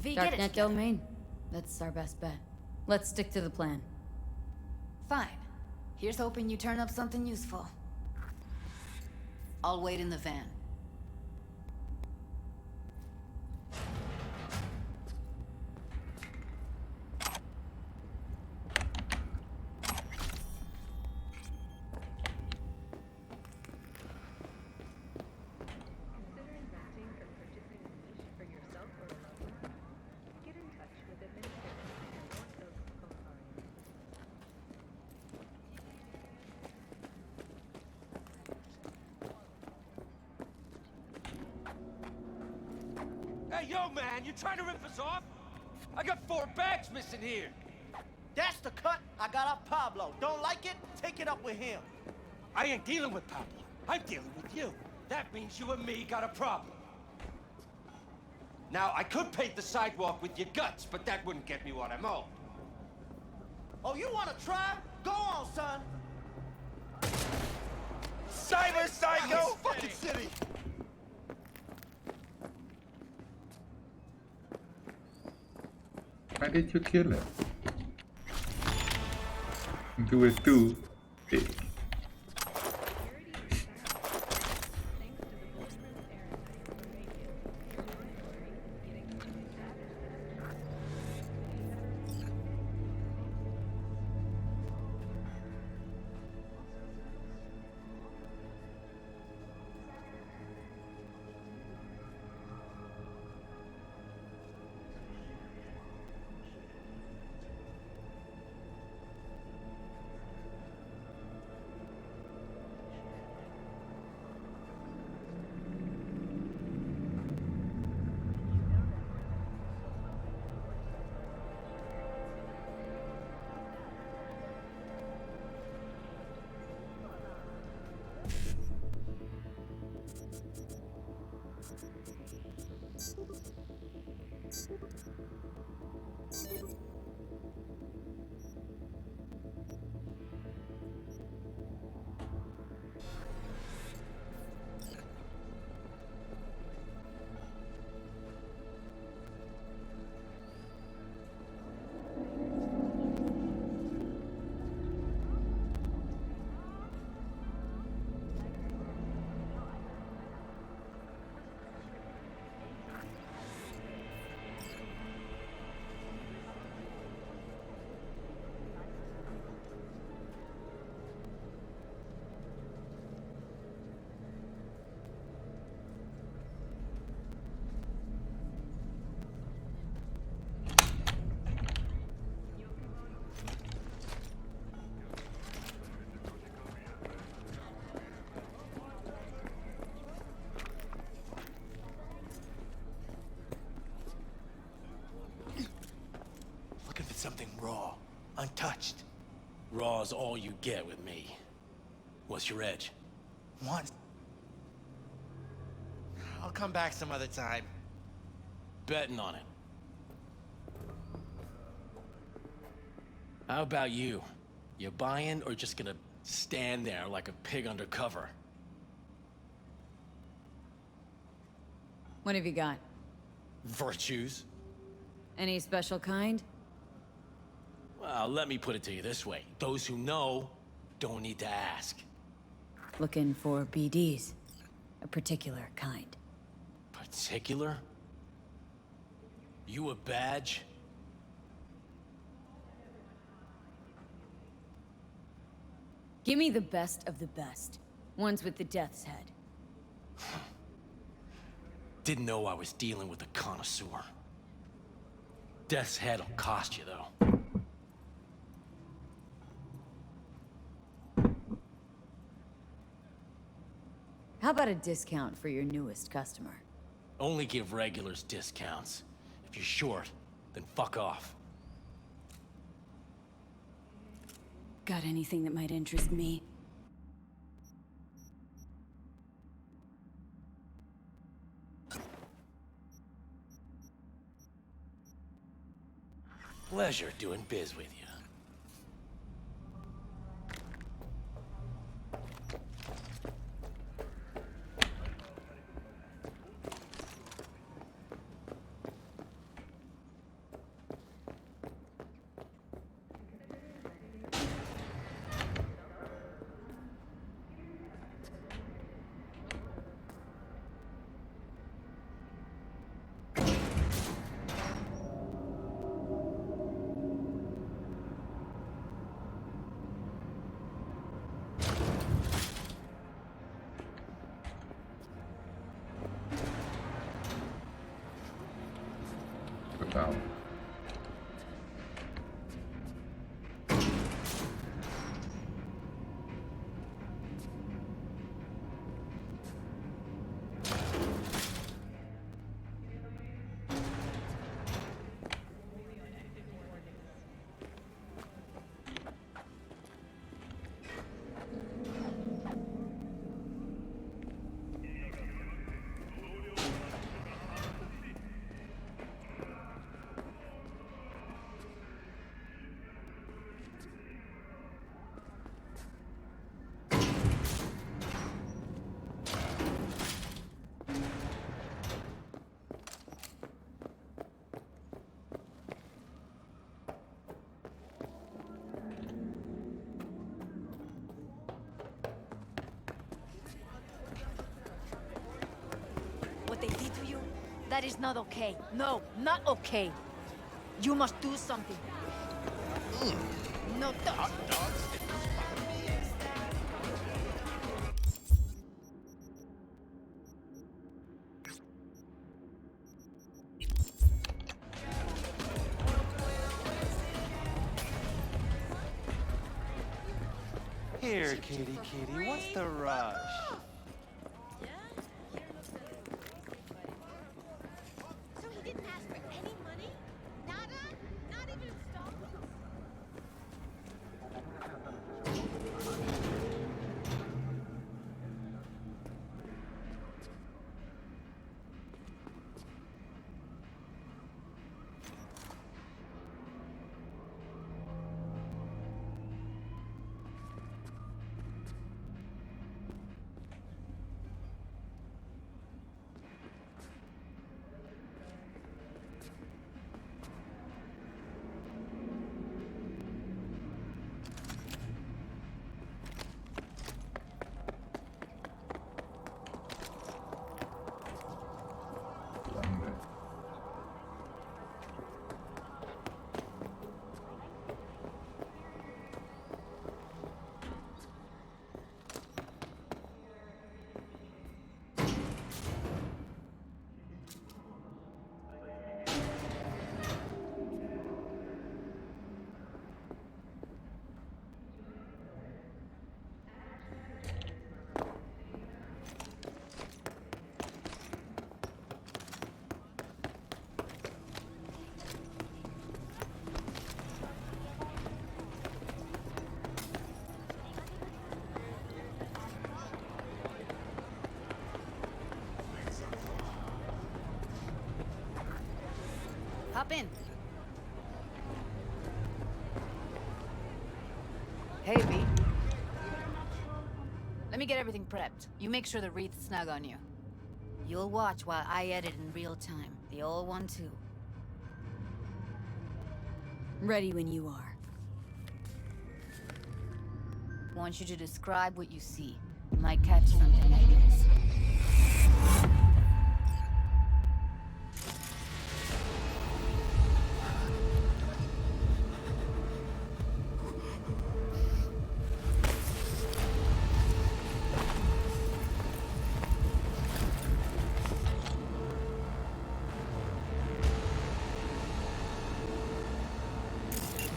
Darknet domain. That's our best bet. Let's stick to the plan. Fine. Here's hoping you turn up something useful. I'll wait in the van. Hey, yo, man, you trying to rip us off? I got 4 bags missing here. That's the cut I got off Pablo. Don't like it? Take it up with him. I ain't dealing with Pablo. I'm dealing with you. That means you and me got a problem. Now, I could paint the sidewalk with your guts, but that wouldn't get me what I'm owed. Oh, you wanna try? Go on, son. Cyber Psycho! Fucking city! Why did you kill him? Do it too big. raw's all you get with me. What's your edge? What? I'll come back some other time. Betting on it. How about you? You buying or just gonna stand there like a pig under cover? What have you got? Virtues? Any special kind? Well, let me put it to you this way. Those who know don't need to ask. Looking for BDs. A particular kind. Particular? You a badge? Give me the best of the best. Ones with the death's head. Didn't know I was dealing with a connoisseur. Death's head'll cost you, though. How about a discount for your newest customer? Only give regulars discounts. If you're short, then fuck off. Got anything that might interest me? Pleasure doing biz with you. Total. What they did to you, that is not okay. No, not okay. You must do something. No, don't. Here, kitty, kitty, what's the rush? So he didn't ask for any money? Nada? Not even installments? Hop in. Hey, V. Let me get everything prepped. You make sure the wreath's snug on you. You'll watch while I edit in real time. The old one, too. Ready when you are. Want you to describe what you see. You might catch something like this.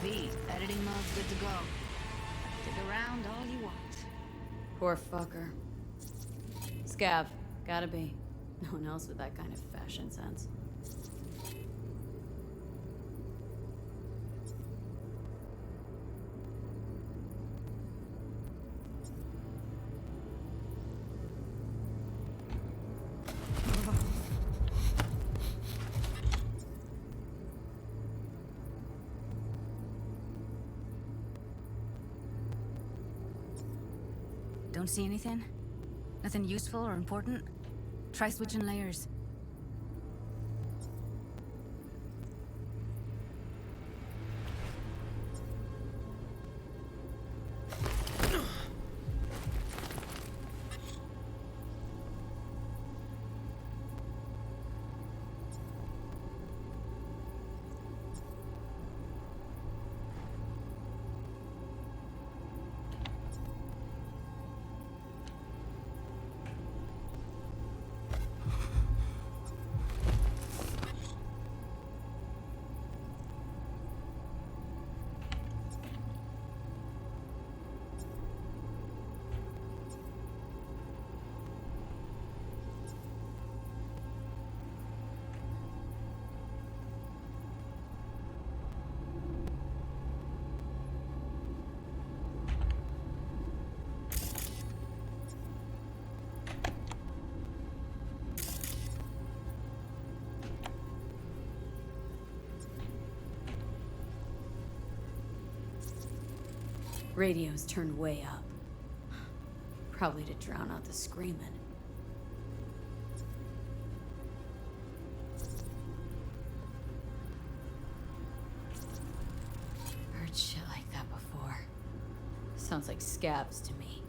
V, editing mode's good to go. Dig around all you want. Poor fucker. Scav. Gotta be. No one else with that kind of fashion sense. Don't see anything? Nothing useful or important? Try switching layers. Radio's turned way up. Probably to drown out the screaming. Heard shit like that before. Sounds like scabs to me.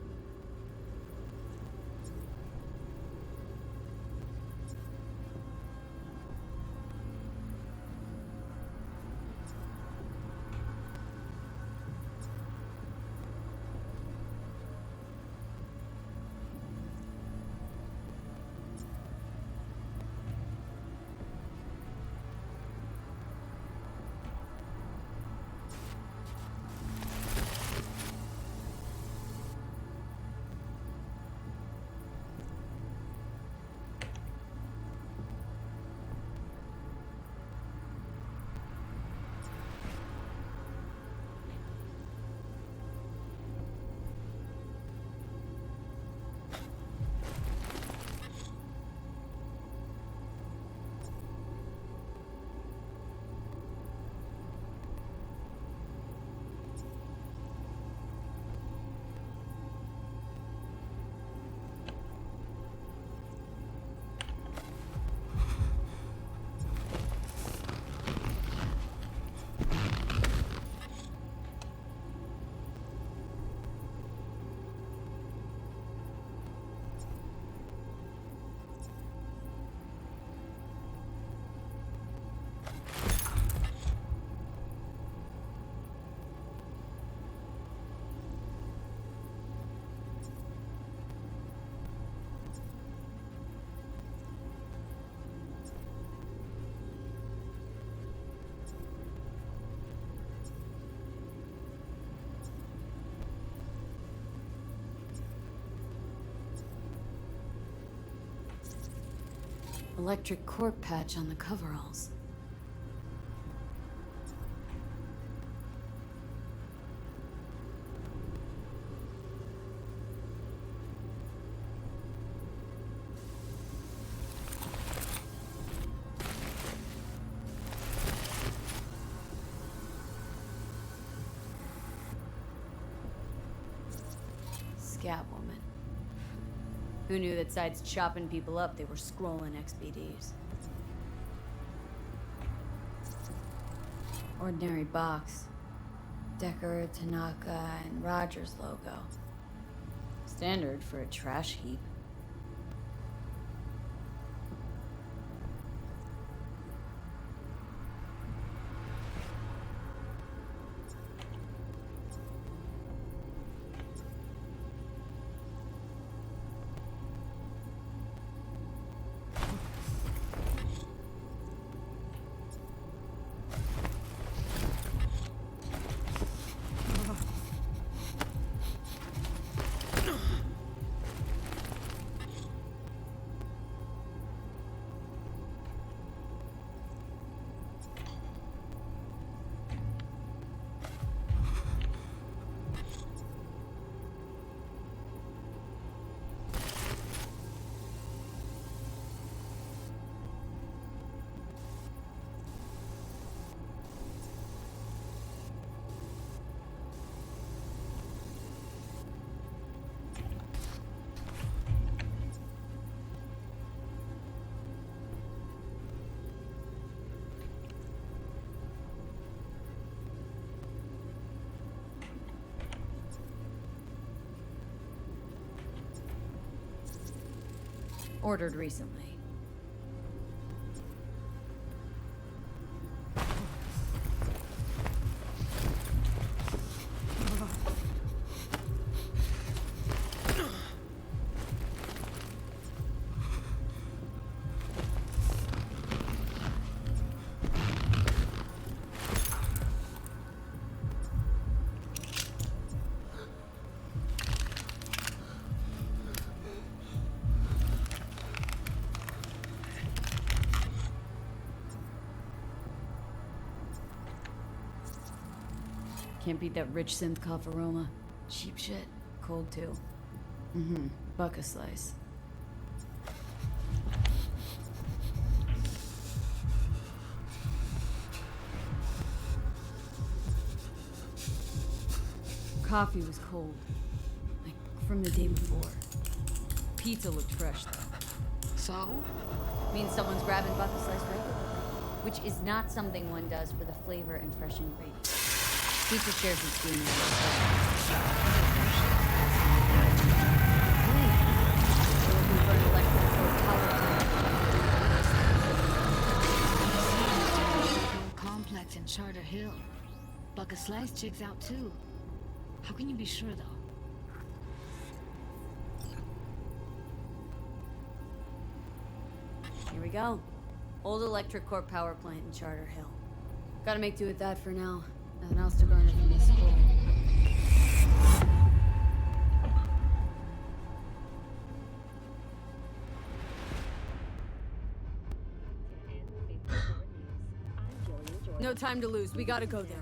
Electric cork patch on the coveralls. Who knew that sides chopping people up, they were scrolling XBDs? Ordinary box. Decker, Tanaka, and Rogers logo. Standard for a trash heap. Ordered recently. Can't beat that rich synth cough aroma. Cheap shit. Cold too. Mm-hmm. Buck a slice. Coffee was cold. Like from the day before. Pizza looked fresh though. So? Means someone's grabbing buck a slice regularly. Which is not something one does for the flavor and fresh ingredients. Pizza shares its DNA. Looking for an electrical power plant. Complex in Charter Hill. Buck a slice checks out too. How can you be sure though? Here we go. Old electric core power plant in Charter Hill. Gotta make do with that for now. Nothing else to garner from this school. No time to lose. We gotta go there.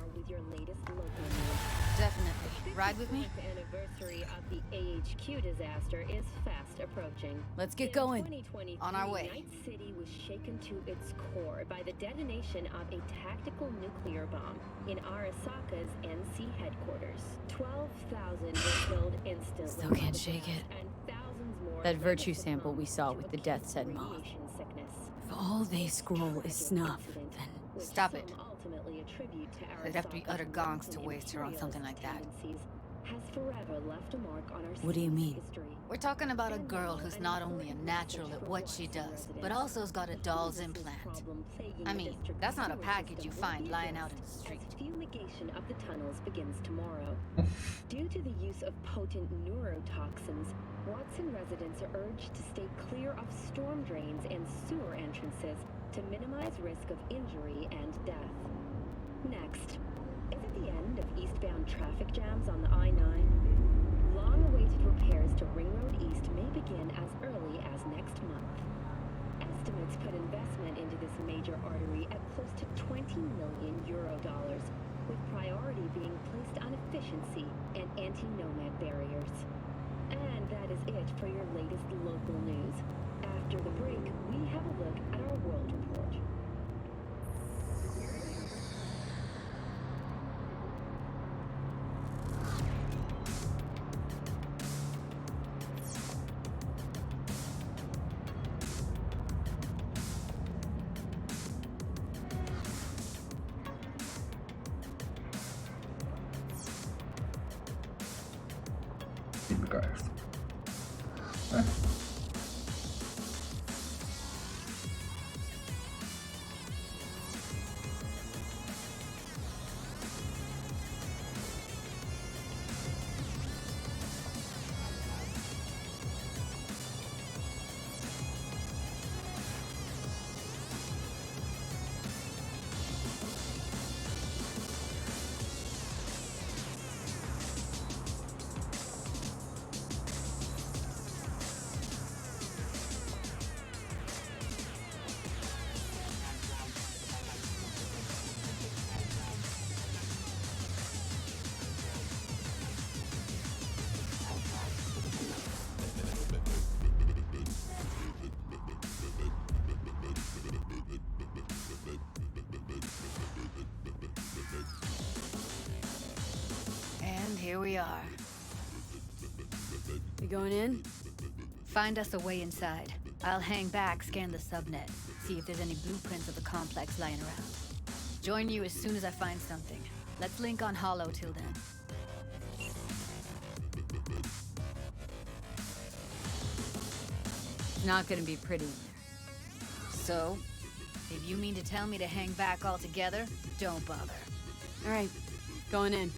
Definitely. Ride with me? The anniversary of the AHQ disaster is fast approaching. Let's get going. On our way. Night City was shaken to its core by the detonation of a tactical nuclear bomb in Arasaka's NC headquarters. 12,000 were killed instantly. Still can't shake it. And thousands more That virtue sample we saw with the Death's Head moth. If all they scroll is snuff, then... Stop it. Ultimately attribute to It'd have to be utter gonks to waste her on something like that. Has forever left a mark on our What do you mean? history. We're talking about a girl who's not only a natural at what she does, but also has got a doll's implant. I mean, that's not a package you find lying out in the street. Fumigation of the tunnels begins tomorrow. Due to the use of potent neurotoxins, Watson residents are urged to stay clear of storm drains and sewer entrances to minimize risk of injury and death. Next, is it the end of eastbound traffic jams on the I-9? Long-awaited repairs to Ring Road East may begin as early as next month. Estimates put investment into this major artery at close to 20 million euro dollars, with priority being placed on efficiency and anti-nomad barriers. And that is it for your latest local news. After the break, we have a look at our world report. podcast. And here we are. You going in? Find us a way inside. I'll hang back, scan the subnet, see if there's any blueprints of the complex lying around. Join you as soon as I find something. Let's link on Hollow till then. It's not gonna be pretty in there. So, if you mean to tell me to hang back altogether, don't bother. All right, going in.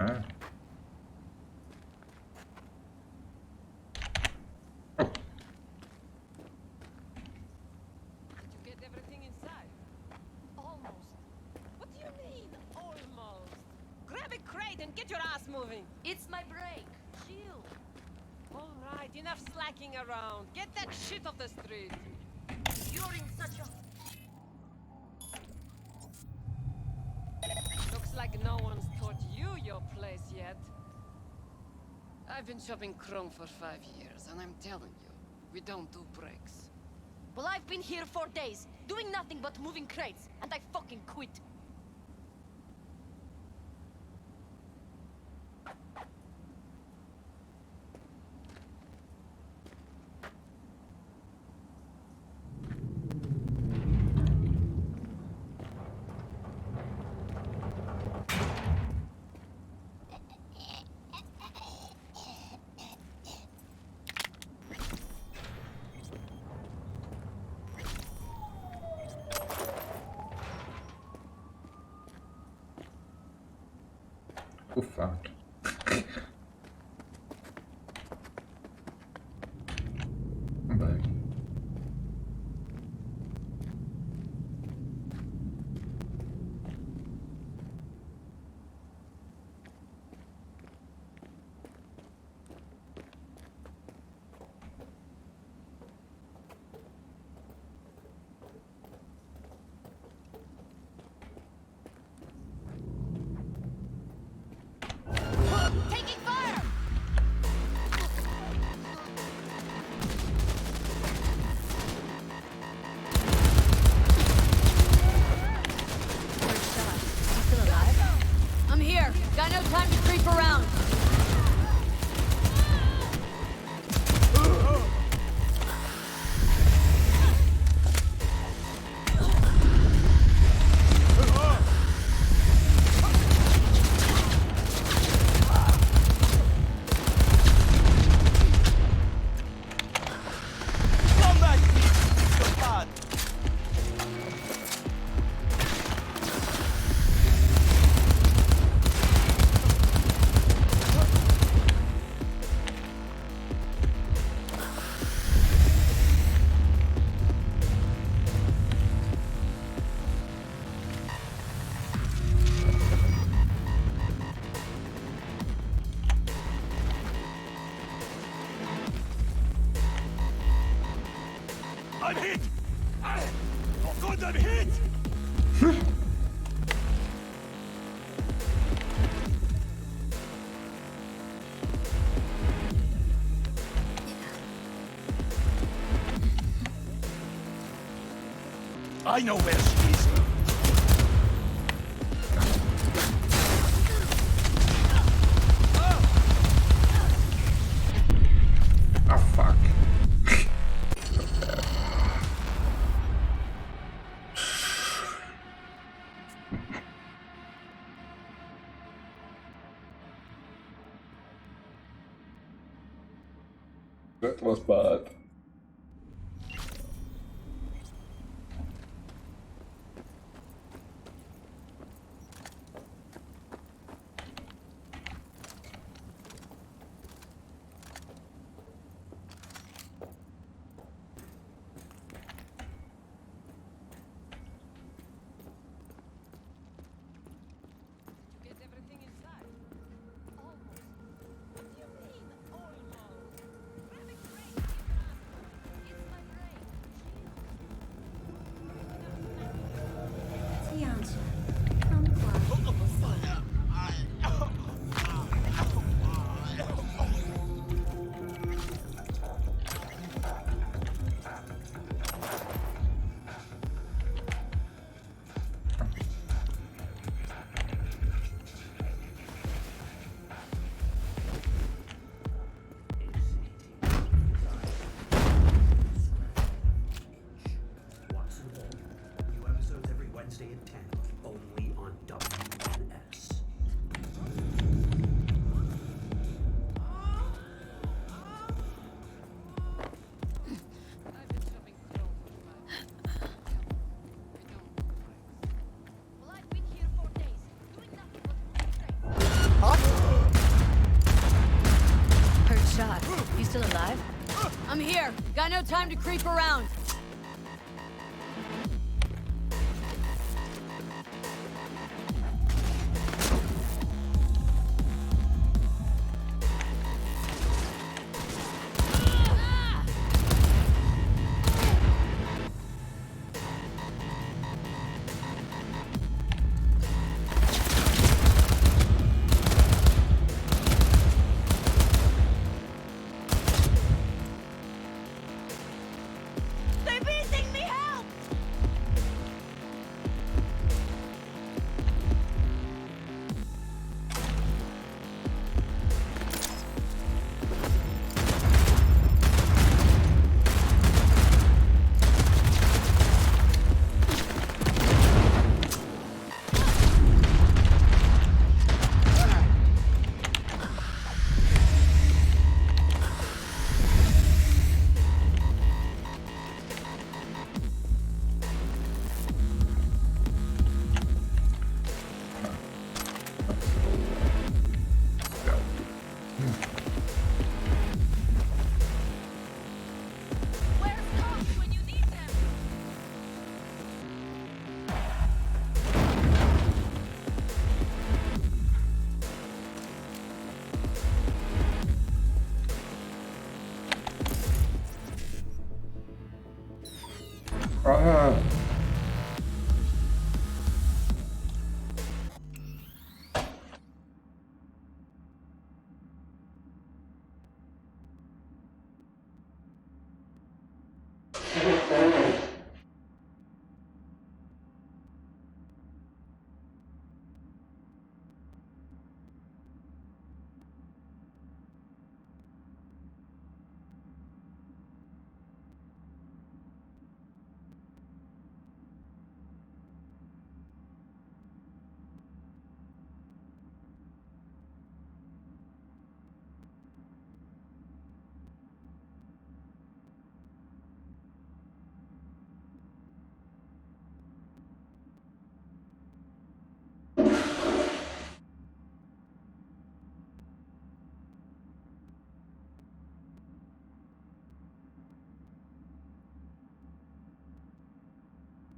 Ah. Get everything inside. Almost. What do you mean, almost? Grab a crate and get your ass moving. It's my break. Chill. All right, enough slacking around. Get that shit off the street. You're in such a... Looks like no one's taught you your place yet. I've been shopping Chrome for 5 years, and I'm telling you, we don't do breaks. Well, I've been here 4 days, doing nothing but moving crates, and I fucking quit. Oh fuck. Bem. Taking fire! Still alive? I'm here. Got no time to creep around. I'm hit! Oh God, I'm hit! I know where she is. Ah, fuck. That was bad. Get everything inside. Almost. What do you mean, almost? Grab a crate and get your ass moving. It's my break. Tiancha, come close. Watson Ball. New episodes every Wednesday at 10, only on WNS. I've been shopping clothes for my Well, I've been here 4 days, doing nothing but moving crates. Heard shots. You still alive? I'm here. Got no time to creep around. They're beating me, help! Where's cops when you need them? Ah.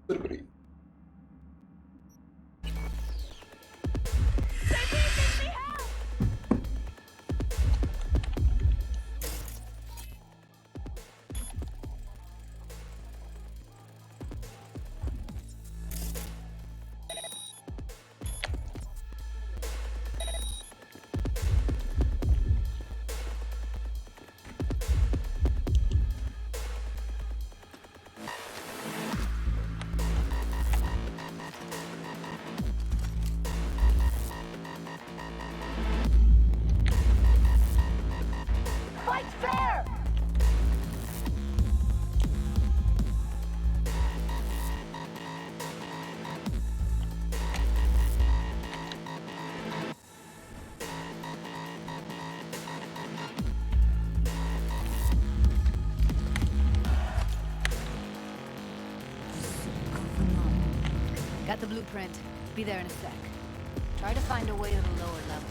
Cerberino. Got the blueprint. Be there in a sec. Try to find a way to the lower level.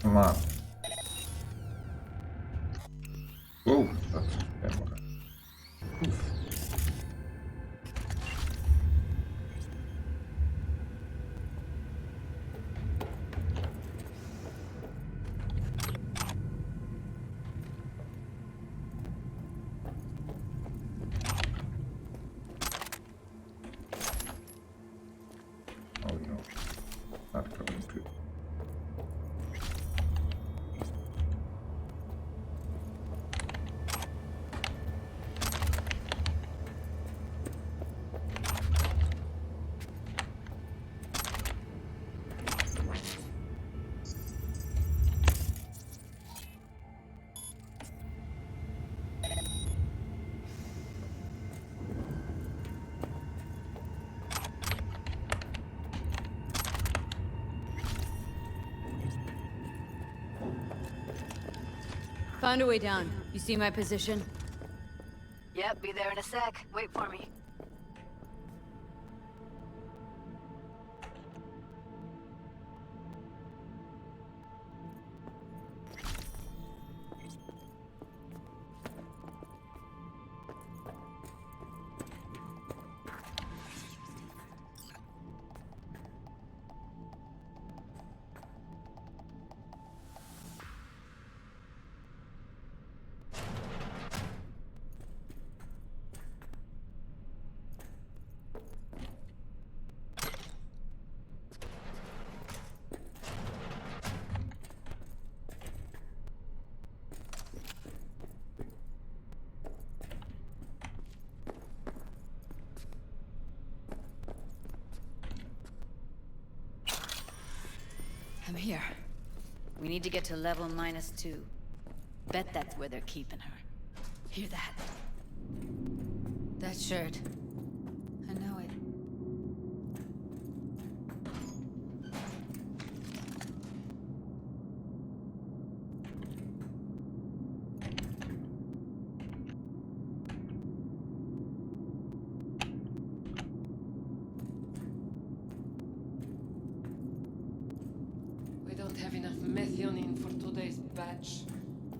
Come on. Oh, that's camera. Oh no, not going to. Found a way down. You see my position? Yep, be there in a sec. Wait for me. I'm here. We need to get to level -2. Bet that's where they're keeping her. Hear that? That shirt. I know it. We don't have enough methionine for today's batch.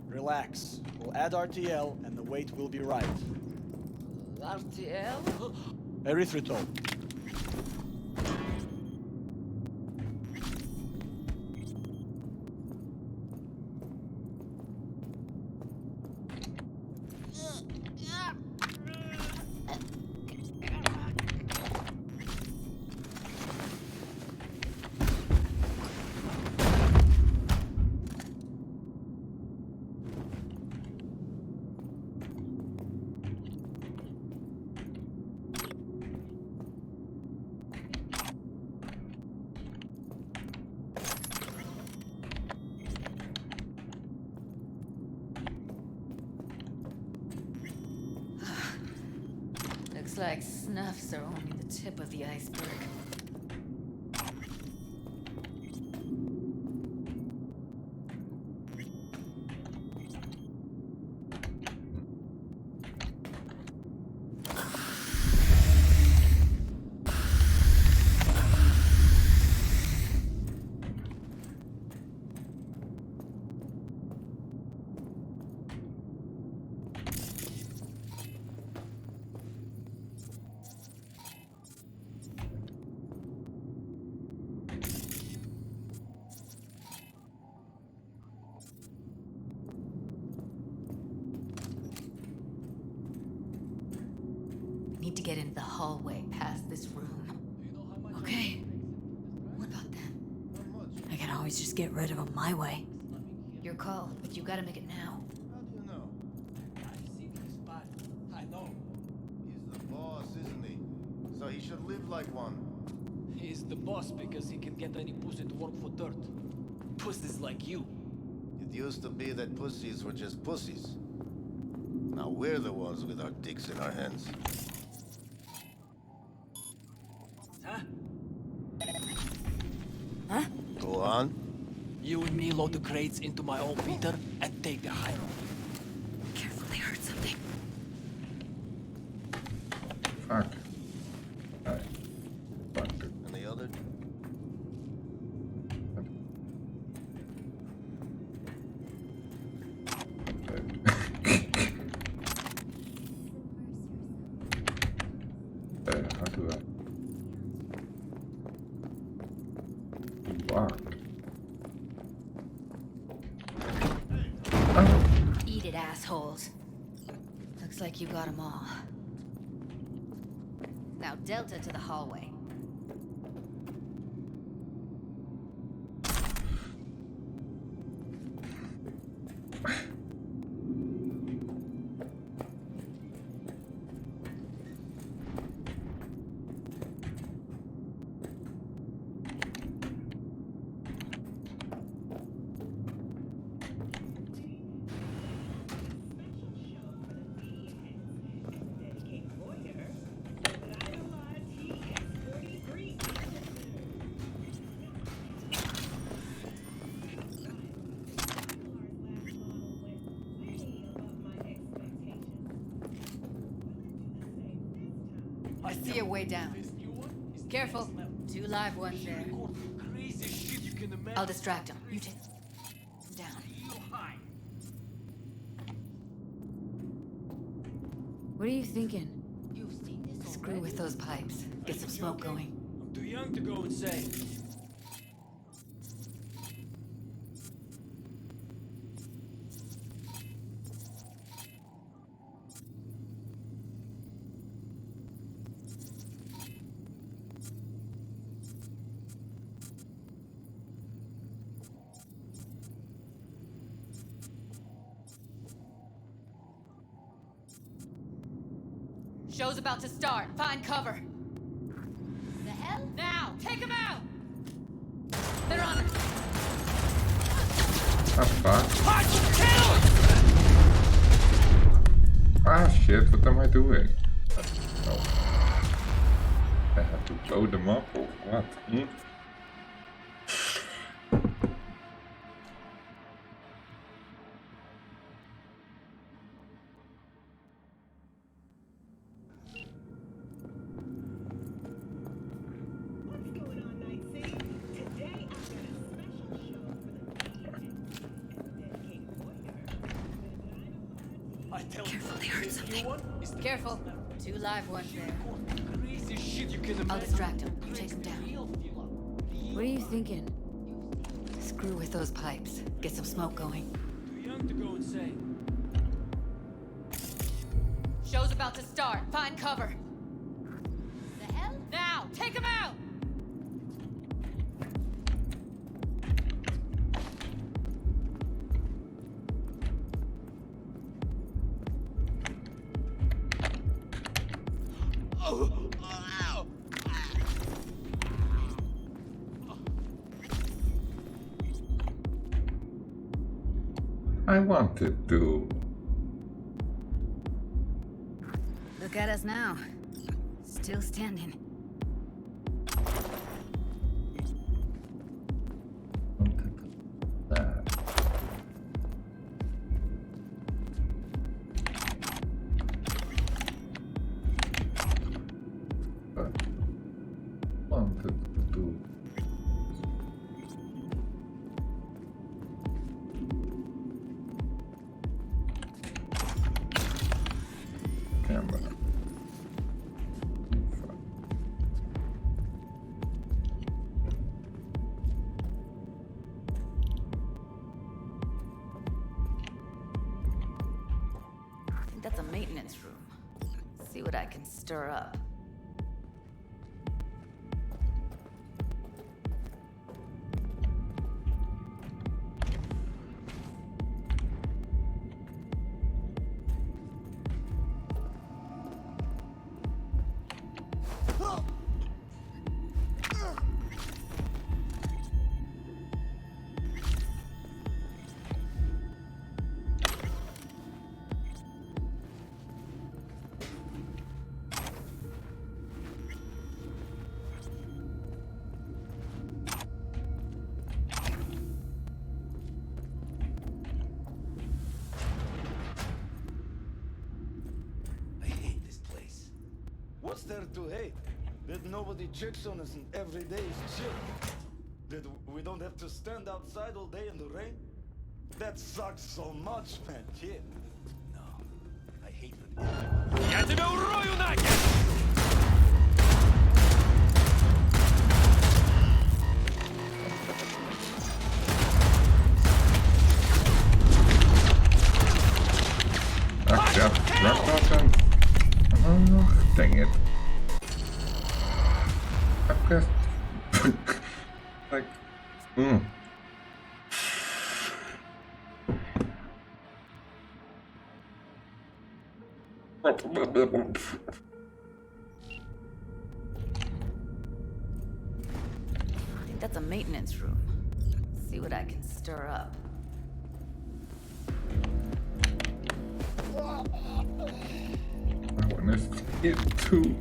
Relax. We'll add RTL and the weight will be right. RTL? Erythritol. Looks like snuffs are only the tip of the iceberg. need to get into the hallway past this room. Okay. What about them? I can always just get rid of them my way. Your call, but you gotta make it now. How do you know? I've seen his body. I know. He's the boss, isn't he? So he should live like one. He's the boss because he can get any pussy to work for dirt. Pussies like you. It used to be that pussies were just pussies. Now we're the ones with our dicks in our hands. Huh? Huh? Go on. You and me load the crates into my old beater and take the high road. Careful, they heard something. Fuck. Alright. Fuck. And the other? How do I? Fuck. Eat it, assholes. Looks like you got them all. Now Delta to the hallway. I see a way down. Careful. 2 live ones there. I'll distract him. You take down. What are you thinking? Screw with those pipes. Get some smoke going. I'm too young to go insane. Show's about to start. Find cover. The hell? Now! Take him out! They're on it! Ah shit, what am I doing? Oh. I have to blow them up or what? Careful, they heard something. Careful. 2 live ones there. Crazy shit you can I'll distract him. You take him down. What are you thinking? Screw with those pipes. Get some smoke going. Too young to go insane. Show's about to start. Find cover. The hell? Now! Take him out! I wanted to. Look at us now. Still standing. That. But wanted to. Camera. I think that's a maintenance room. See what I can stir up. What's there to hate? That nobody checks on us and every day is chill. That we don't have to stand outside all day in the rain? That sucks so much, man, kid. No, I hate that. Я тебя урою нахер! Ach ja, Rockbottom. Oh, dang it. I pressed like I think that's a maintenance room. See what I can stir up. I wanna see it too.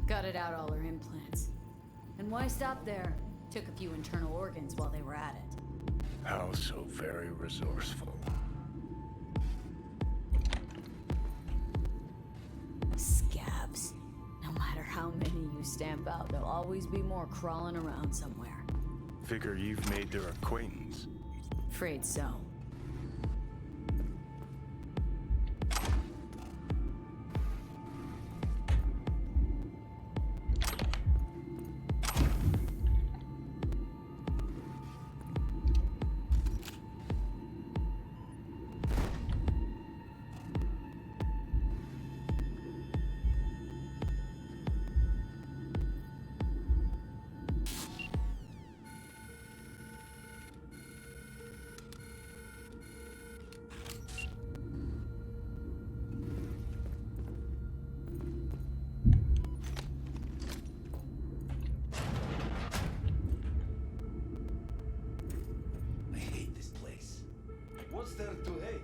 Gutted out all her implants. And why stop there? Took a few internal organs while they were at it. How so very resourceful. Scabs. No matter how many you stamp out, there'll always be more crawling around somewhere. Figure you've made their acquaintance. Afraid so. What's there to hate?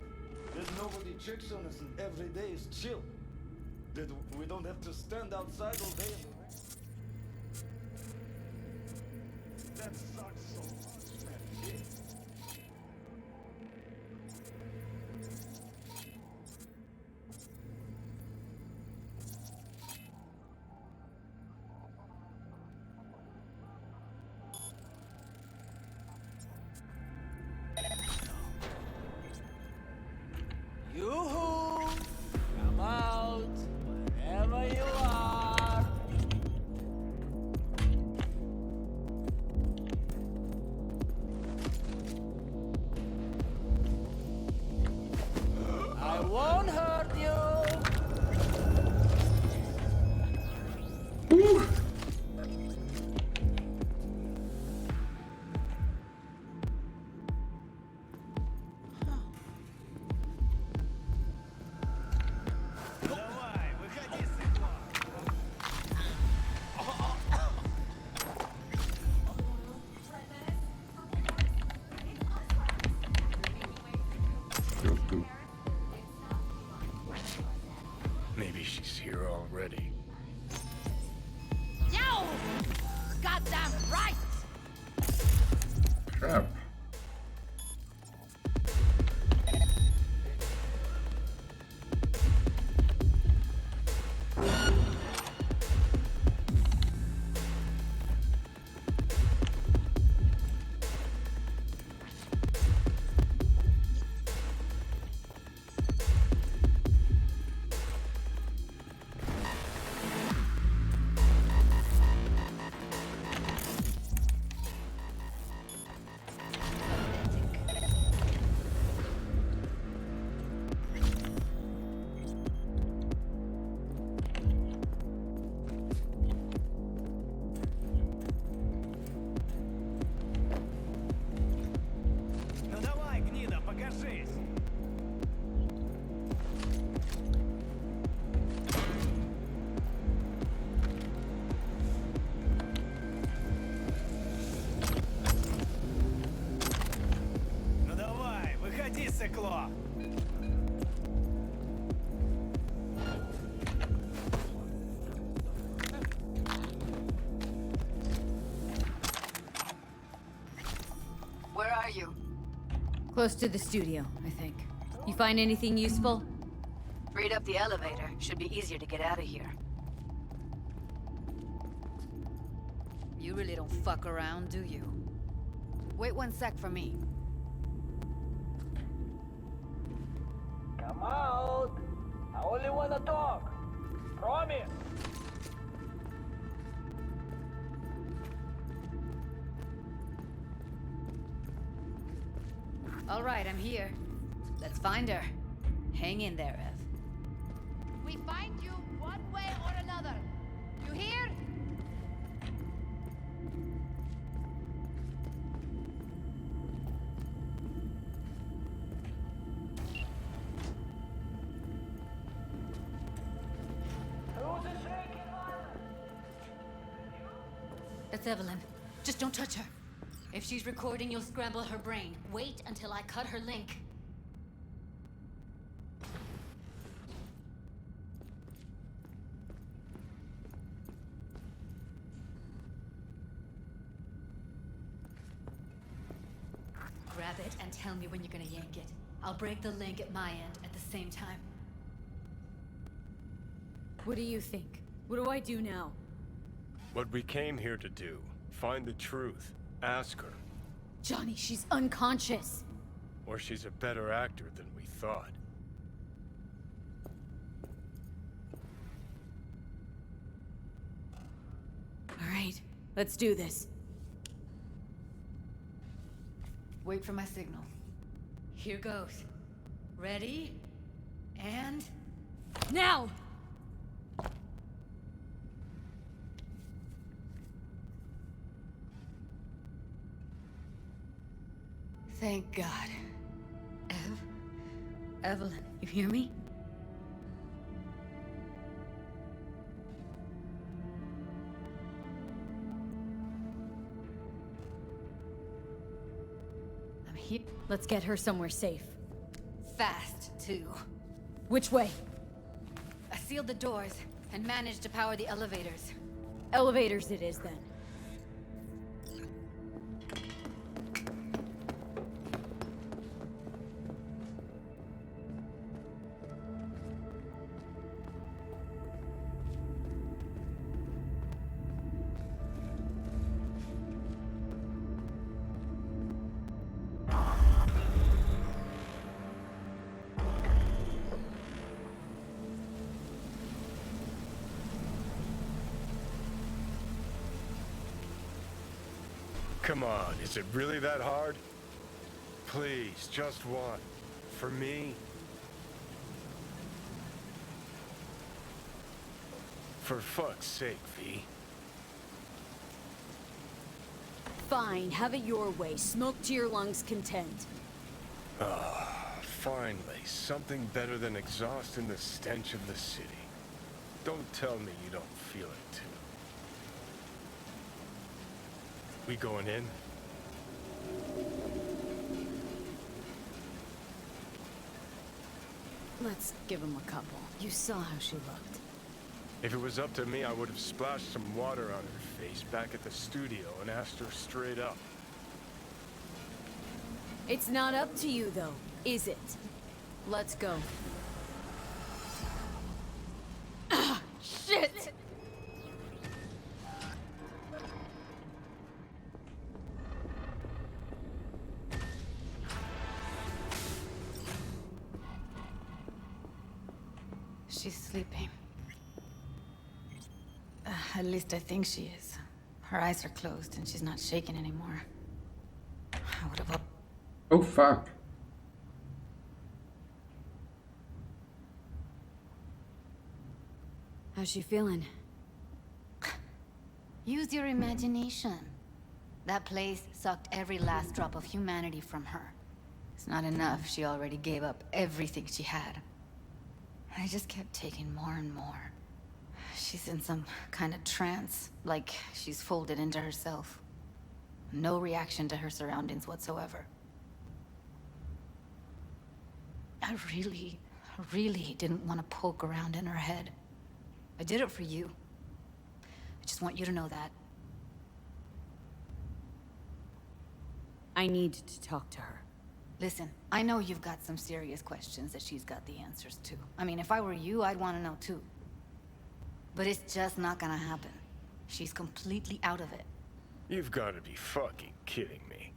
That nobody checks on us and every day is chill. That we don't have to stand outside all day in the rain. That sucks so much, man, kid. Yoo-hoo! Come out, wherever you are. Close to the studio, I think. You find anything useful? Read up the elevator. Should be easier to get out of here. You really don't fuck around, do you? Wait 1 sec for me. Come out! I only wanna talk. Promise. All right, I'm here. Let's find her. Hang in there, Ev. We find you one way or another. You hear? That's Evelyn. Just don't touch her. If she's recording, you'll scramble her brain. Wait until I cut her link. Grab it and tell me when you're gonna yank it. I'll break the link at my end at the same time. What do you think? What do I do now? What we came here to do. Find the truth. Ask her. Johnny, she's unconscious. Or she's a better actor than we thought. All right, let's do this. Wait for my signal. Here goes. Ready? And... now! Thank God. Evelyn, you hear me? I'm here. Let's get her somewhere safe. Fast, too. Which way? I sealed the doors and managed to power the elevators. Elevators it is, then. Come on, is it really that hard? Please, just one. For me? For fuck's sake, V. Fine, have it your way. Smoke to your lungs' content. Ah, finally, something better than exhaust in the stench of the city. Don't tell me you don't feel it, too. We going in? Let's give him a couple. You saw how she looked. If it was up to me, I would have splashed some water on her face back at the studio and asked her straight up. It's not up to you, though, is it? Let's go. Ah, shit! She's sleeping. At least I think she is. Her eyes are closed and she's not shaking anymore. I would have... Oh, fuck. How's she feeling? Use your imagination. That place sucked every last drop of humanity from her. It's not enough. She already gave up everything she had. I just kept taking more and more. She's in some kind of trance, like she's folded into herself. No reaction to her surroundings whatsoever. I really didn't want to poke around in her head. I did it for you. I just want you to know that. I need to talk to her. Listen, I know you've got some serious questions that she's got the answers to. I mean, if I were you, I'd want to know too. But it's just not gonna happen. She's completely out of it. You've got to be fucking kidding me.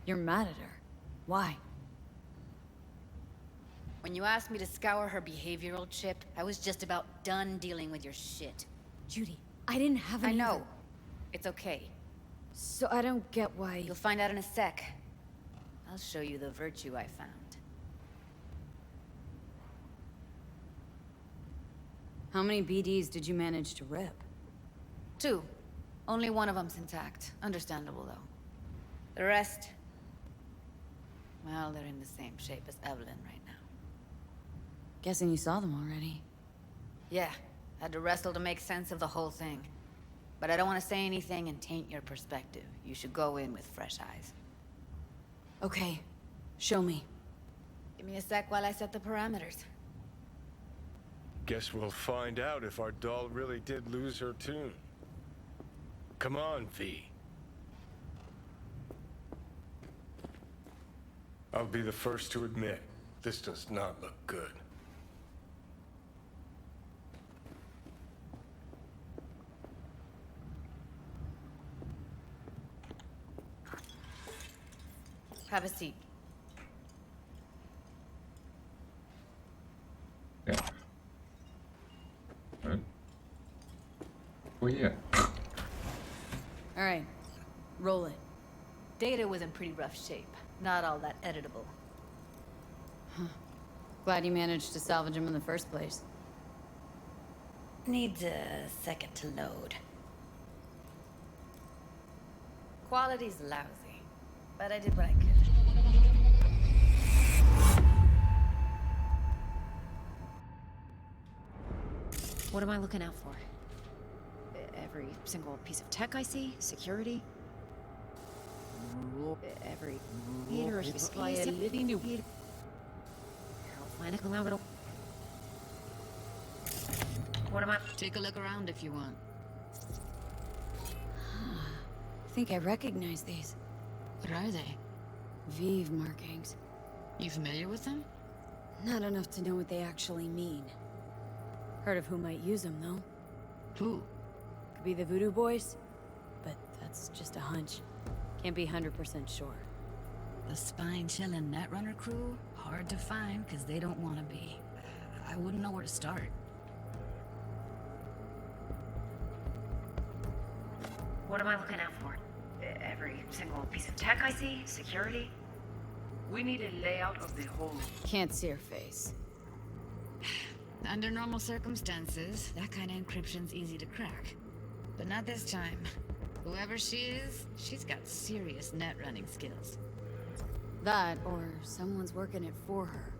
You're mad at her. Why? When you asked me to scour her behavioral chip, I was just about done dealing with your shit. Judy, I didn't have any. I know. It's okay. So I don't get why... You'll find out in a sec. I'll show you the virtue I found. How many BDs did you manage to rip? 2. Only one of them's intact. Understandable, though. The rest... well, they're in the same shape as Evelyn right now. Guessing you saw them already. Yeah. Had to wrestle to make sense of the whole thing. But I don't want to say anything and taint your perspective. You should go in with fresh eyes. Okay. Show me. Give me a sec while I set the parameters. Guess we'll find out if our doll really did lose her tune. Come on, V. I'll be the first to admit, this does not look good. Have a seat. Yeah. Right. Oh yeah. Alright. Roll it. Data was in pretty rough shape. Not all that editable. Huh. Glad you managed to salvage him in the first place. Needs a second to load. Quality's lousy, but I did what I could. What am I looking out for? Every single piece of tech I see? Security? Every meter he's What am I? Take a look around if you want. I think I recognize these. What are they? Vive markings. You familiar with them? Not enough to know what they actually mean. Heard of who might use them, though. Who? Could be the Voodoo Boys, but that's just a hunch. Can't be 100% sure. The spine-chilling Netrunner crew? Hard to find, because they don't want to be. I wouldn't know where to start. What am I looking out for? Every single piece of tech I see? Security? We need a layout of the whole... Can't see her face. Under normal circumstances, that kind of encryption's easy to crack. But not this time. Whoever she is, she's got serious net running skills. That, or someone's working it for her.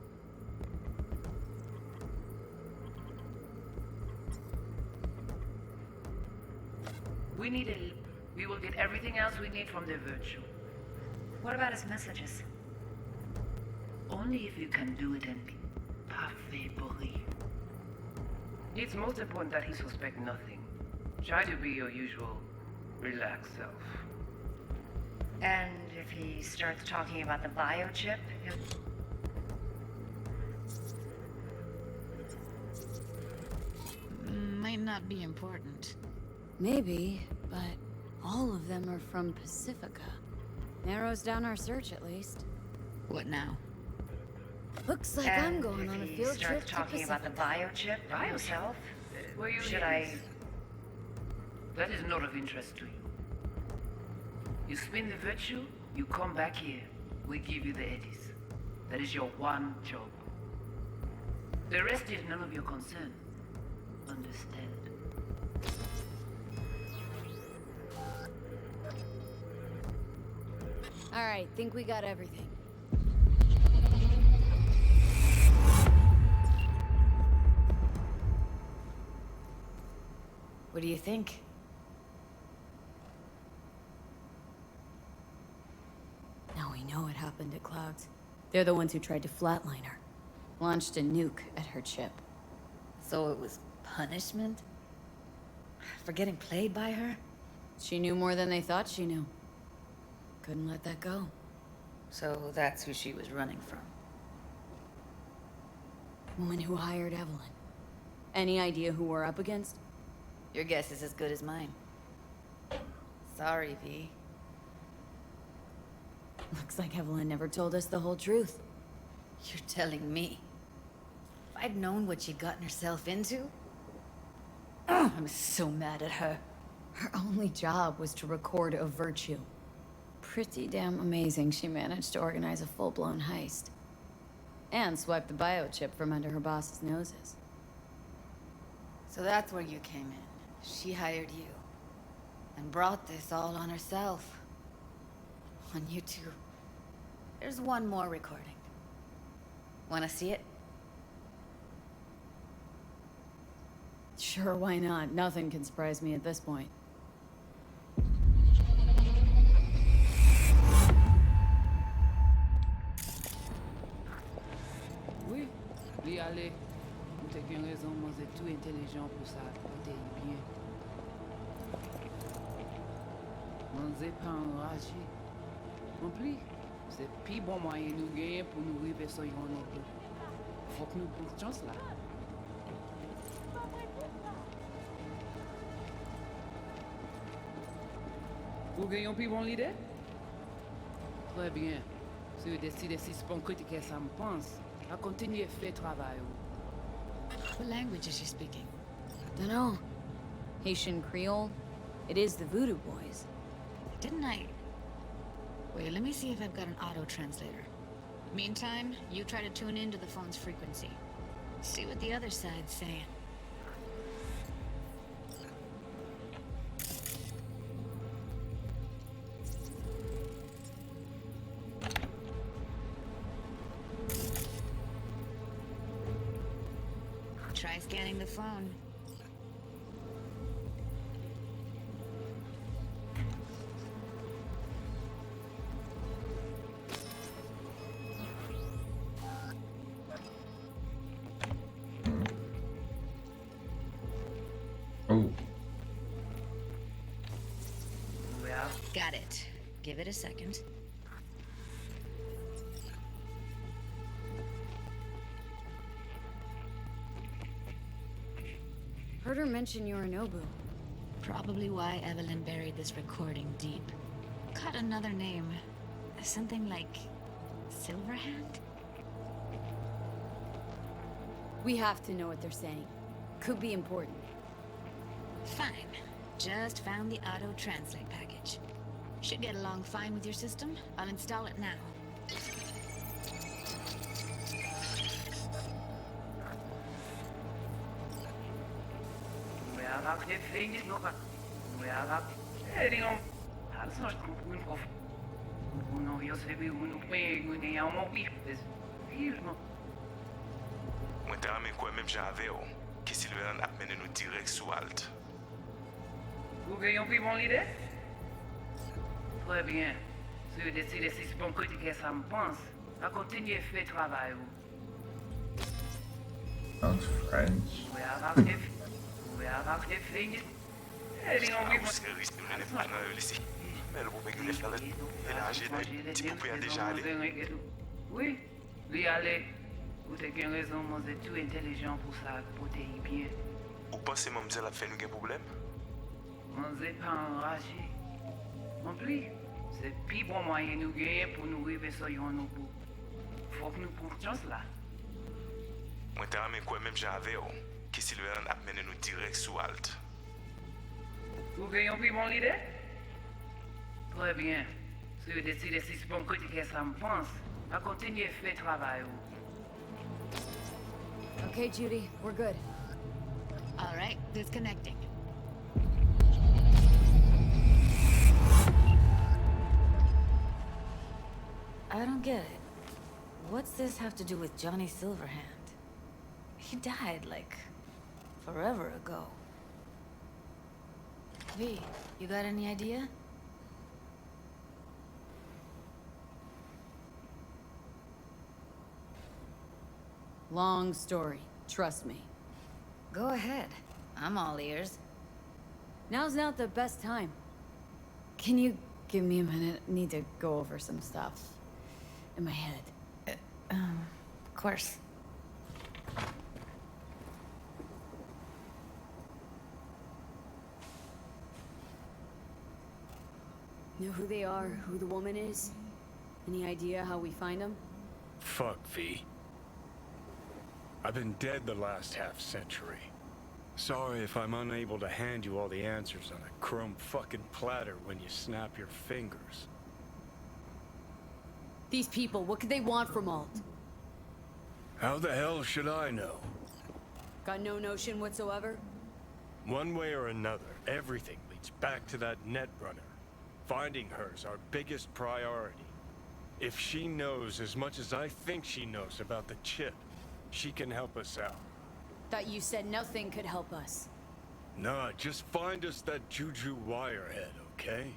We will get everything else we need from the virtue. What about his messages? Only if you can do it and be parfait bourré. It's most important that he suspect nothing. Try to be your usual, relaxed self. And if he starts talking about the biochip, Might not be important. Maybe, but all of them are from Pacifica. Narrows down our search, at least. What now? Looks like I'm going on a field trip to talking about the biochip by himself, should I... That is not of interest to you. You spin the virtue, you come back here. We give you the eddies. That is your one job. The rest is none of your concern. Understand? Alright, think we got everything. What do you think? Now we know what happened at Clouds. They're the ones who tried to flatline her. Launched a nuke at her chip. So it was punishment? For getting played by her? She knew more than they thought she knew. Couldn't let that go. So that's who she was running from. Woman who hired Evelyn. Any idea who we're up against? Your guess is as good as mine. Sorry, V. Looks like Evelyn never told us the whole truth. You're telling me. If I'd known what she'd gotten herself into... I'm so mad at her. Her only job was to record a virtue. Pretty damn amazing she managed to organize a full-blown heist. And swipe the biochip from under her boss's noses. So that's where you came in. She hired you. And brought this all on herself. On you too. There's one more recording. Wanna see it? Sure, why not? Nothing can surprise me at this point. Oui, li ale. Ou te gen raison, moi c'est tout intelligent pour ça, côté bien. Moi c'est pas enragé. En plus, c'est plus bon moyen nous gagner pour nous arriver sur yon autre. Faut que nous prenions chance là. Vous gagnez plus bon l'idée? Très bien. Si vous décidez si c'est pas critiquer ça me pense, à continuer à faire travail. What language is she speaking? Dunno. Haitian Creole? It is the Voodoo Boys. Didn't I... Wait, let me see if I've got an auto-translator. Meantime, you try to tune into the phone's frequency. See what the other side's saying. Try scanning the phone. Oh. Well, got it. Give it a second. Heard her mention Yorinobu. Probably why Evelyn buried this recording deep. Caught another name. Something like... Silverhand? We have to know what they're saying. Could be important. Fine. Just found the auto-translate package. Should get along fine with your system. I'll install it now. Mwen te rame kwa menm jan ave yo, ki Silveran ap mene nou direk sou alt. Vous gagnez plus bon l'idée? Très bien. Si vous décidez si c'est bon critiquer ça me pense, à continuer à faire travail. Sounds French. Ou se risque nou nene pa nan yo lisi. Men pou mèk de fèlet, el anje nan ti pou a deja ale. Oui, lui aller. Vous avez raison, moi c'est tout intelligent pour ça, pour te y bien. Ou pense mamzelle ap fè nou gen problem? Moi c'est pas enragé. En plus, c'est plus bon moyen nous gagner pour nous arriver sur yon nou bout. Faut que nous prenions chance là. Mwen te rame kwa menm jan ave yo, ki Silveran ap mene nou direk sou alt. Vous gagnez plus bon l'idée? Très bien. Si vous décidez si c'est bon critiquer ça me pense, à continuer à faire travail. Okay, Judy, we're good. All right, disconnecting. I don't get it. What's this have to do with Johnny Silverhand? He died, like, forever ago. V, you got any idea? Long story. Trust me. Go ahead. I'm all ears. Now's not the best time. Can you give me a minute? Need to go over some stuff. in my head. Of course. Know who they are, who the woman is? Any idea how we find them? Fuck, V. I've been dead the last half-century. Sorry if I'm unable to hand you all the answers on a chrome fucking platter when you snap your fingers. These people, what could they want from Alt? How the hell should I know? Got no notion whatsoever? One way or another, everything leads back to that Netrunner. Finding her's our biggest priority. If she knows as much as I think she knows about the chip, she can help us out. Thought you said nothing could help us. Nah, just find us that Juju wirehead, okay?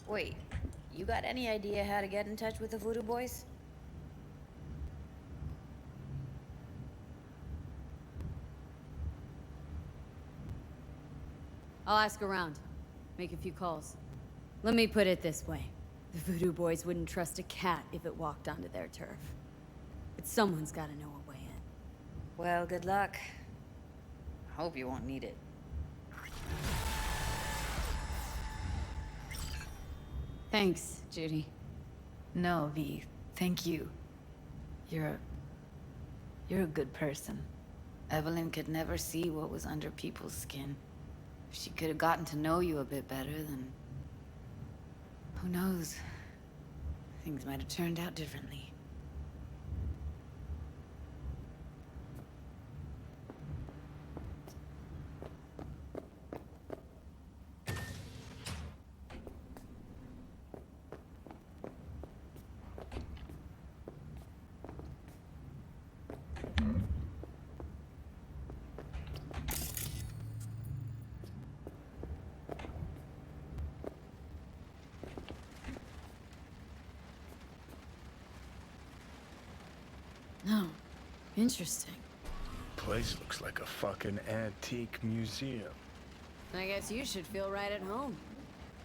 Wait, you got any idea how to get in touch with the Voodoo Boys? I'll ask around. Make a few calls. Let me put it this way. The Voodoo Boys wouldn't trust a cat if it walked onto their turf. But someone's gotta know a way in. Well, good luck. Hope you won't need it. Thanks, Judy. No, V. Thank you. You're a good person. Evelyn could never see what was under people's skin. If she could have gotten to know you a bit better, then... who knows? Things might have turned out differently. No. Interesting. Place looks like a fucking antique museum. I guess you should feel right at home.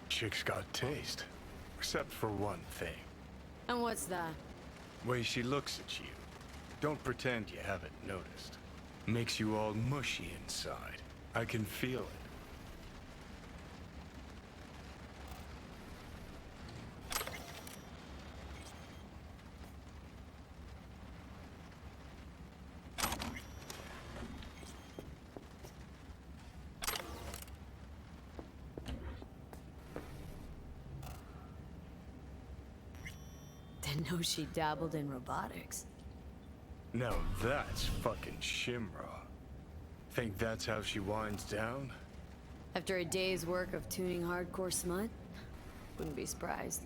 Chick's got taste. Except for one thing. And what's that? Way she looks at you. Don't pretend you haven't noticed. Makes you all mushy inside. I can feel it. Didn't know she dabbled in robotics. Now that's fucking Shimra. Think that's how she winds down? After a day's work of tuning hardcore smut? Wouldn't be surprised.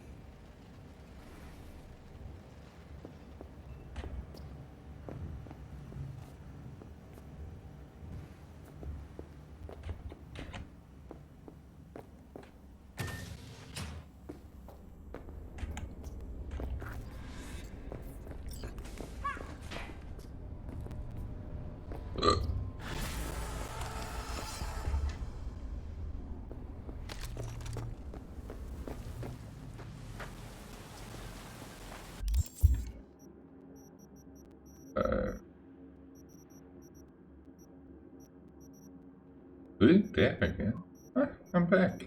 Really? Back again? Ah, I'm back.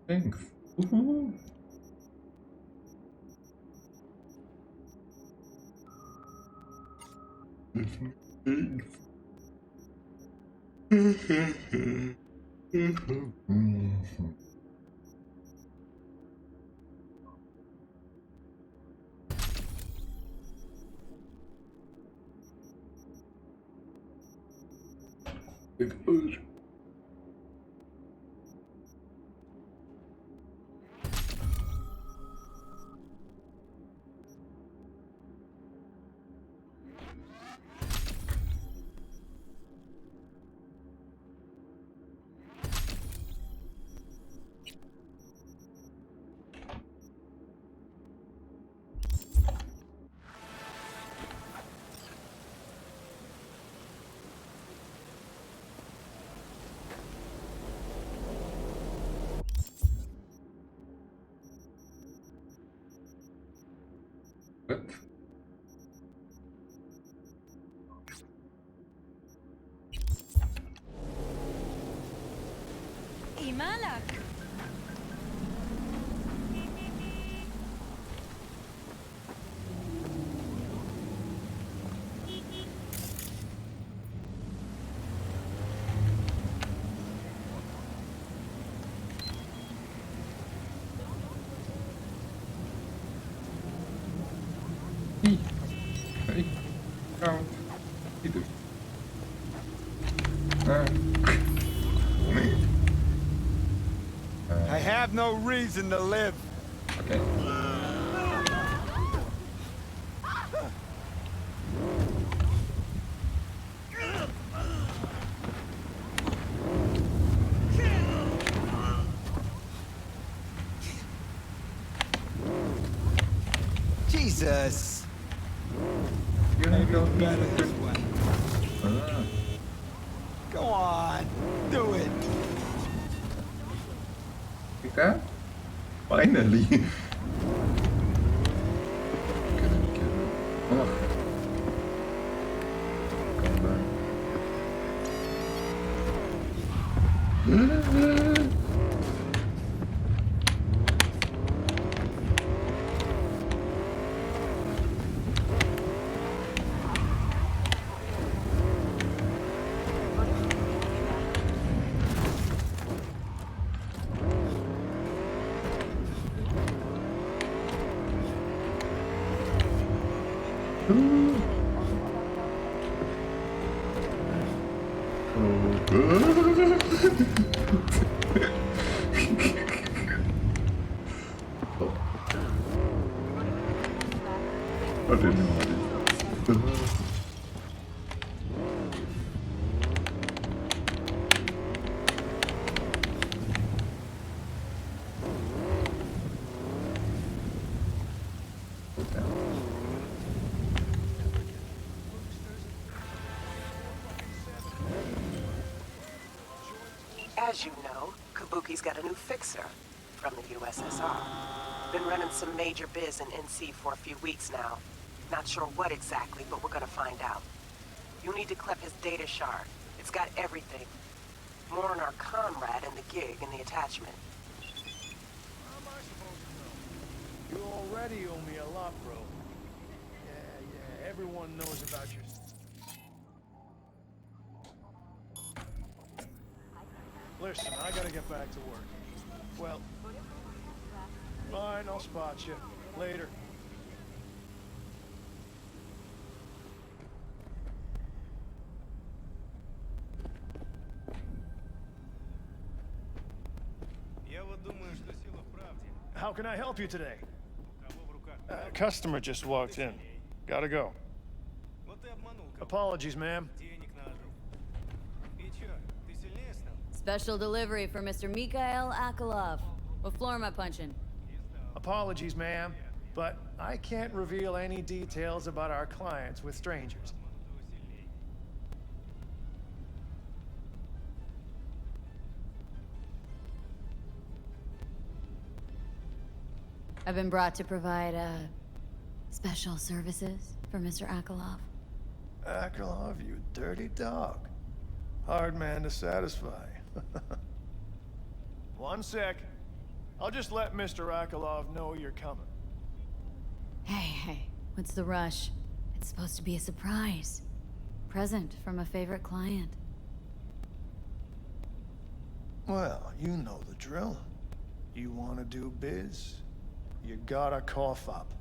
Thanks. Woohoo. Good. Malak! Hey, count. Itu. I have no reason to live. Okay. Jesus. You need to better this way. Go on, do it. Kita? Finally. Oh. Come back. I didn't know what it was. As you know, Kabuki's got a new fixer from the USSR. Been running some major biz in NC for a few weeks now. Not sure what exactly, but we're gonna find out. You need to clip his data shard. It's got everything. More on our comrade and the gig in the attachment. You already owe me a lot, bro. Yeah, everyone knows about your... Listen, I gotta get back to work. Well, fine, I'll spot you. Later. How can I help you today? Customer just walked in. Gotta go. Apologies, ma'am. Special delivery for Mr. Mikhail Akolov. What floor am I punching? Apologies, ma'am, but I can't reveal any details about our clients with strangers. I've been brought to provide, special services for Mr. Akolov. Akolov, you dirty dog. Hard man to satisfy. One sec. I'll just let Mr. Akolov know you're coming. Hey, what's the rush? It's supposed to be a surprise. Present from a favorite client. Well, you know the drill. You want to do biz, you gotta cough up.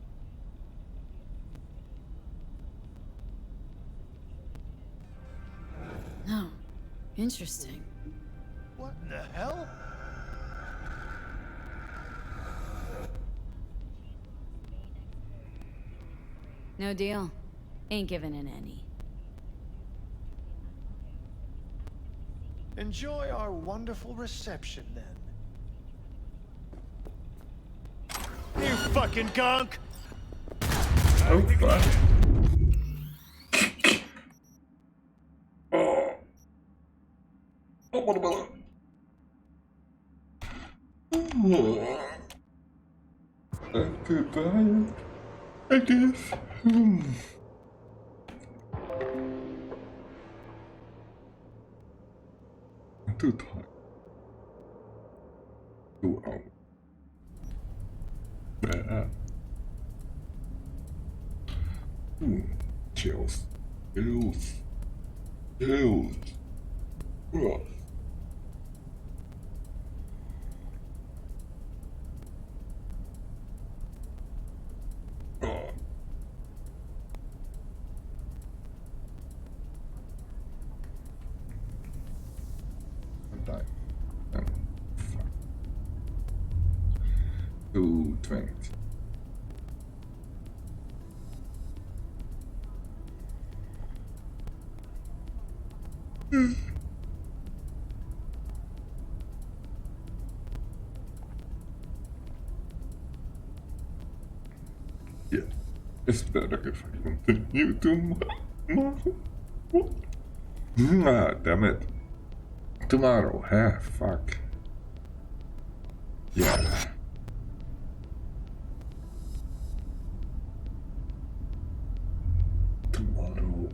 Oh, interesting. What in the hell? No deal. Ain't giving in any. Enjoy our wonderful reception, then. You fucking gunk! Oh, fuck. Oh, what about... I'm too tired, I guess. I'm too tired. 2 hours. Chills. Chills. Chills. Ugh. Die. 220. Yeah, it's better if I continue tomorrow. Ah, damn it. Tomorrow, fuck. Yeah. Tomorrow.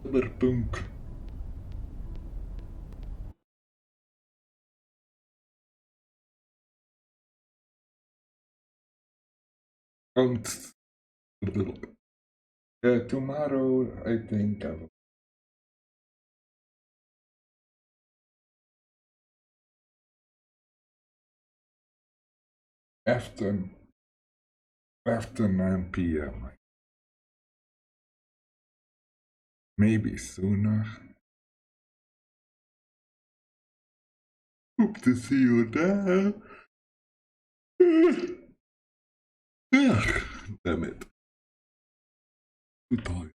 Cyberpunk. And tomorrow, I think I will. After 9 p.m. Maybe sooner. Hope to see you there. Damn it. Too tired.